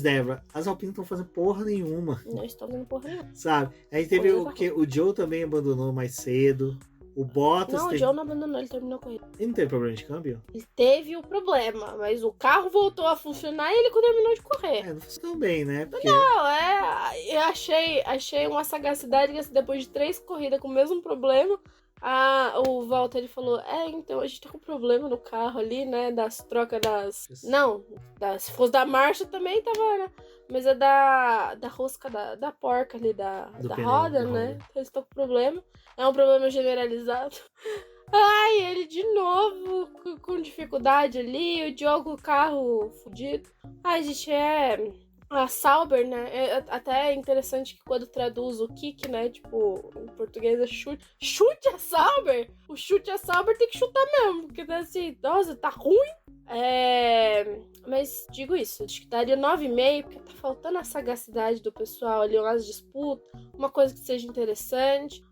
Débora, as Alpines não estão fazendo porra nenhuma. Não estão fazendo porra nenhuma. Sabe? Aí teve o Joe também abandonou mais cedo. O Bottas... Não, o Joe não abandonou, ele terminou a corrida. Ele não teve problema de câmbio? Ele teve o problema, mas o carro voltou a funcionar e ele terminou de correr. Não funcionou bem, né? Porque... Não, eu achei uma sagacidade que depois de 3 corridas com o mesmo problema, o Valtteri falou, então a gente tá com problema no carro ali, né, das trocas das... Não, se fosse da marcha também tava, né? Mas é da rosca da porca ali, da roda, né? Então eles estão com problema. É um problema generalizado. Ele de novo com dificuldade ali, o Diogo, o carro fudido. Gente, a Sauber, né? É até interessante que quando traduz o kick, né? Tipo, em português é chute. Chute a Sauber! O chute a Sauber tem que chutar mesmo, porque assim, nossa, tá ruim. Mas digo isso, acho que daria 9,5, porque tá faltando a sagacidade do pessoal ali, umas disputas, uma coisa que seja interessante.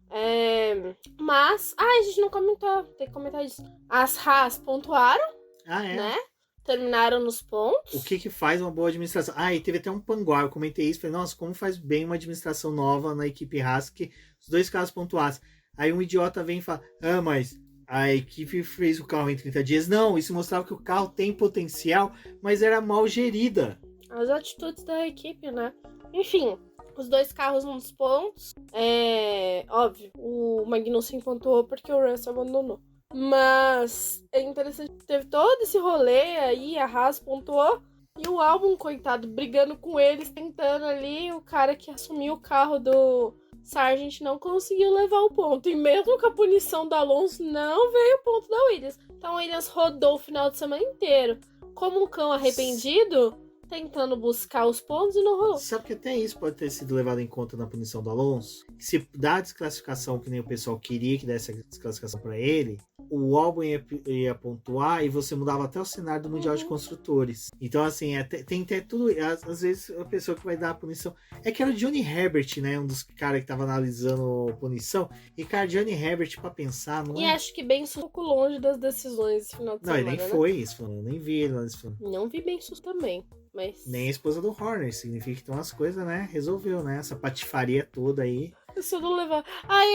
Mas, a gente não comentou, tem que comentar isso. As Haas pontuaram, né? Terminaram nos pontos. O que faz uma boa administração? E teve até um panguá, eu comentei isso, falei, nossa, como faz bem uma administração nova na equipe Haas, que os 2 carros pontuassem. Aí um idiota vem e fala, mas a equipe fez o carro em 30 dias. Não, isso mostrava que o carro tem potencial, mas era mal gerida. As atitudes da equipe, né? Enfim, os 2 carros nos pontos. Óbvio, o Magnussen pontuou porque o Russell abandonou. Mas é interessante que teve todo esse rolê aí, a Haas pontuou. E o Albon, coitado, brigando com eles, tentando ali, o cara que assumiu o carro do Sargent não conseguiu levar o ponto. E mesmo com a punição do Alonso, não veio o ponto da Williams. Então a Williams rodou o final de semana inteiro como um cão arrependido, tentando buscar os pontos e não rolou. Sabe que até isso pode ter sido levado em conta na punição do Alonso? Se dá a desclassificação que nem o pessoal queria que desse a desclassificação para ele, o Albon ia pontuar e você mudava até o cenário do Mundial de Construtores. Então, assim, tem até tudo. Às vezes a pessoa que vai dar a punição. É que era o Johnny Herbert, né? Um dos caras que tava analisando a punição. E, cara, Johnny Herbert, pra pensar, não é. E acho que bem um pouco longe das decisões esse final de Não, semana. ele nem né? foi isso, eu nem vi ele lá nesse filme. Não vi bem isso também. Mas... Nem a esposa do Horner, significa que tem umas coisas, né? Resolveu, né? Essa patifaria toda aí. Eu só não levar.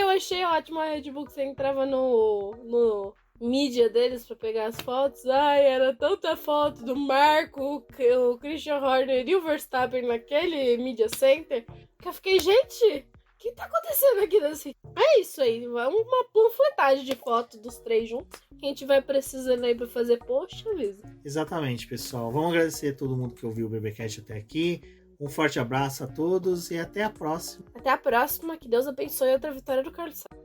Eu achei ótimo a Red Bull que você entrava no mídia deles pra pegar as fotos. Era tanta foto do Marco, o Christian Horner e o Verstappen naquele media center que eu fiquei, gente, o que tá acontecendo aqui nesse... É isso aí, é uma panfletagem de fotos dos três juntos. Quem tiver precisando aí pra fazer post, avisa. Exatamente, pessoal. Vamos agradecer a todo mundo que ouviu o BBcast até aqui. Um forte abraço a todos e até a próxima. Até a próxima, que Deus abençoe outra vitória do Carlos Sainz.